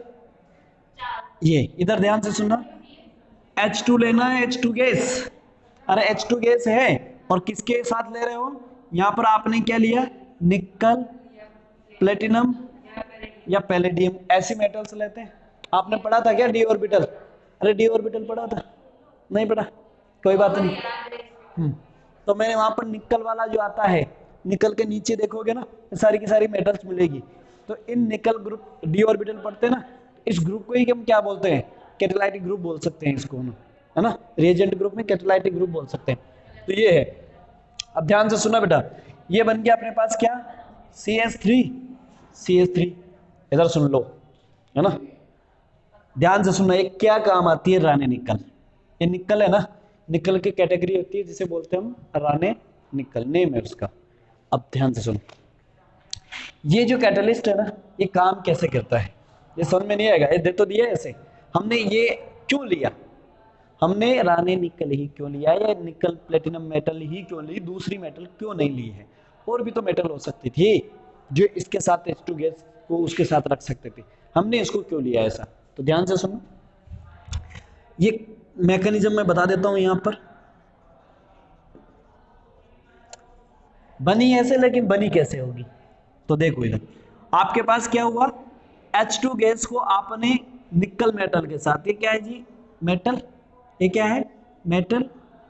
ये इधर ध्यान से सुनना, H2 लेना है, H2 गैस। अरे H2 गैस है और किसके साथ ले रहे हो? यहां पर आपने क्या लिया? निकल, प्लेटिनम या पैलेडियम, ऐसी मेटल्स लेते हैं। आपने पढ़ा था क्या डी ऑर्बिटल? अरे डी ऑर्बिटल पढ़ा था? नहीं पढ़ा, कोई बात नहीं। तो मैंने वहां पर निकल वाला जो आता है, निकल के नीचे देखोगे ना सारी की सारी मेटल्स मिलेगी। तो इन निकल ग्रुप डी ऑर्बिटल पढ़ते हैं ना, इस ग्रुप को ही हम क्या बोलते हैं? कैटालाइटिक ग्रुप बोल सकते हैं इसको, है ना। रिएजेंट ग्रुप में कैटालाइटिक ग्रुप बोल सकते हैं। तो ये है। अब ध्यान से सुना बेटा, ये बन गया अपने पास क्या? CH3। इधर सुन लो, है ना, ध्यान से सुनना। ये क्या काम आती है? राने निकल। ये निकल है ना, निकल की कैटेगरी होती है जिसे बोलते हैं हम राने निकल, नेम है उसका। अब ध्यान से सुन, ये जो कैटलिस्ट है ना, ये काम कैसे करता है ये समझ में नहीं आएगा। ये दे तो दिया ऐसे, हमने ये क्यों लिया? हमने रानी निकल ही क्यों लिया, या निकल प्लेटिनम मेटल ही क्यों ली, दूसरी मेटल क्यों नहीं ली है? और भी तो मेटल हो सकती थी जो इसके साथ H2 गैस को उसके साथ रख सकते थे, हमने इसको क्यों लिया ऐसा? तो ध्यान से सुनो, ये मैकेनिज्म मैं बता देता हूं यहां पर। बनी ऐसे, लेकिन बनी कैसे होगी? तो देखो इधर आपके पास क्या हुआ, H2 गैस को आपने निकल मेटल के साथ, ये क्या है जी, मेटल, ये क्या है, मेटल,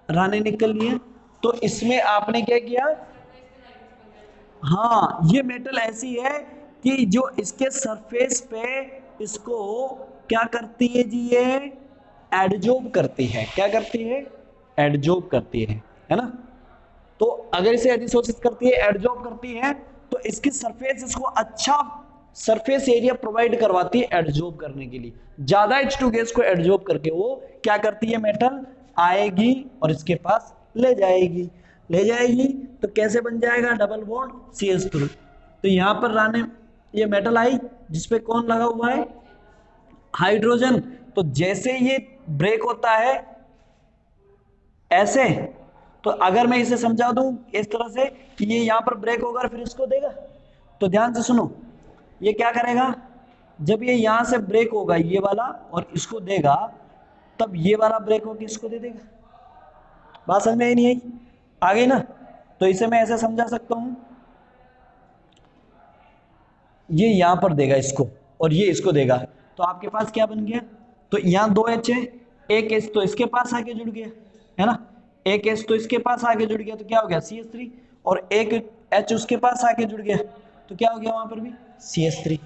रानी निकल लिया, तो इसमें आपने क्या किया, हाँ ये मेटल ऐसी है कि जो इसके सरफेस पे इसको क्या करती है जी, ये एडजॉर्ब करती है, क्या करती है, एडजॉर्ब करती है ना। तो अगर इसे एडिसोसिस करती है, एडजॉर्ब करती है, तो इसकी सरफेस इसको अच्छा सरफेस एरिया प्रोवाइड करवाती है एडजॉर्ब करने के लिए। ज्यादा H2 गैस को एडजॉर्ब करके वो क्या करती है, मेटल आएगी और इसके पास ले जाएगी, ले जाएगी तो कैसे बन जाएगा, डबल बॉन्ड CH3। तो यहां पर राने ये मेटल आई जिसपे कौन लगा हुआ है, हाइड्रोजन। तो जैसे ये ब्रेक होता है ऐसे, तो अगर मैं इसे समझा दूं इस तरह से कि ये यहां पर ब्रेक होगा फिर इसको देगा, तो ध्यान से सुनो, ये क्या करेगा, जब ये यहां से ब्रेक होगा ये वाला और इसको देगा, तब ये वाला ब्रेक होकर इसको दे देगा। बात समझ में आई नहीं आई, आ गई ना? तो इसे मैं ऐसे समझा सकता हूं, ये यहां पर देगा इसको और ये इसको देगा, तो आपके पास क्या बन गया, तो यहां 2 H है, एक H तो इसके पास आके जुड़ गया है ना, एक H तो इसके पास आके जुड़ गया, तो क्या हो गया CH3, और एक H उसके पास आके जुड़ गया, तो क्या हो गया वहां पर भी CH3।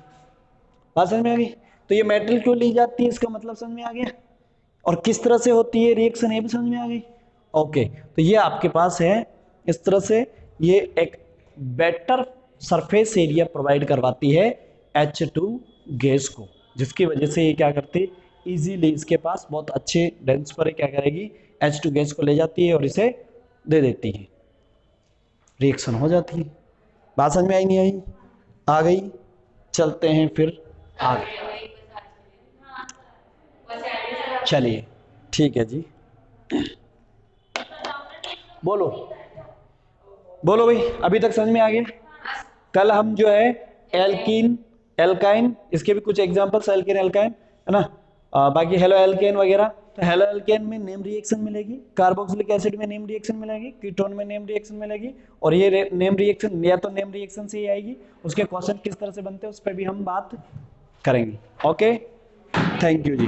बात समझ में आ गई? तो ये मेटल क्यों ली जाती है इसका मतलब समझ में आ गया, और किस तरह से होती है रिएक्शन ये भी समझ में आ गई। ओके, तो ये आपके पास है इस तरह से, ये एक बेटर सरफेस एरिया प्रोवाइड करवाती है H2 गैस को, जिसकी वजह से ये क्या करती, इजीली इसके पास बहुत अच्छे डेंस पर क्या करेगी, H2 गैस को ले जाती है और इसे दे देती है, रिएक्शन हो जाती है। बात समझ में आई नहीं आई, आ गई? चलते हैं फिर आगे, चलिए ठीक है जी, बोलो बोलो भाई, अभी तक समझ में आ गया? कल हम जो है एल्कीन एल्काइन, इसके भी कुछ एग्जांपल्स, एल्कीन एल्काइन है ना, बाकी हेलो एल्केन वगैरह। तो हेलो एल्केन में नेम रिएक्शन मिलेगी, कार्बोक्सिलिक एसिड में नेम रिएक्शन मिलेगी, कीटोन में नेम रिएक्शन मिलेगी, और ये नेम रिएक्शन या तो नेम रिएक्शन से ही आएगी, उसके क्वेश्चन किस तरह से बनते हैं उस पर भी हम बात करेंगे। Okay, thank you ji.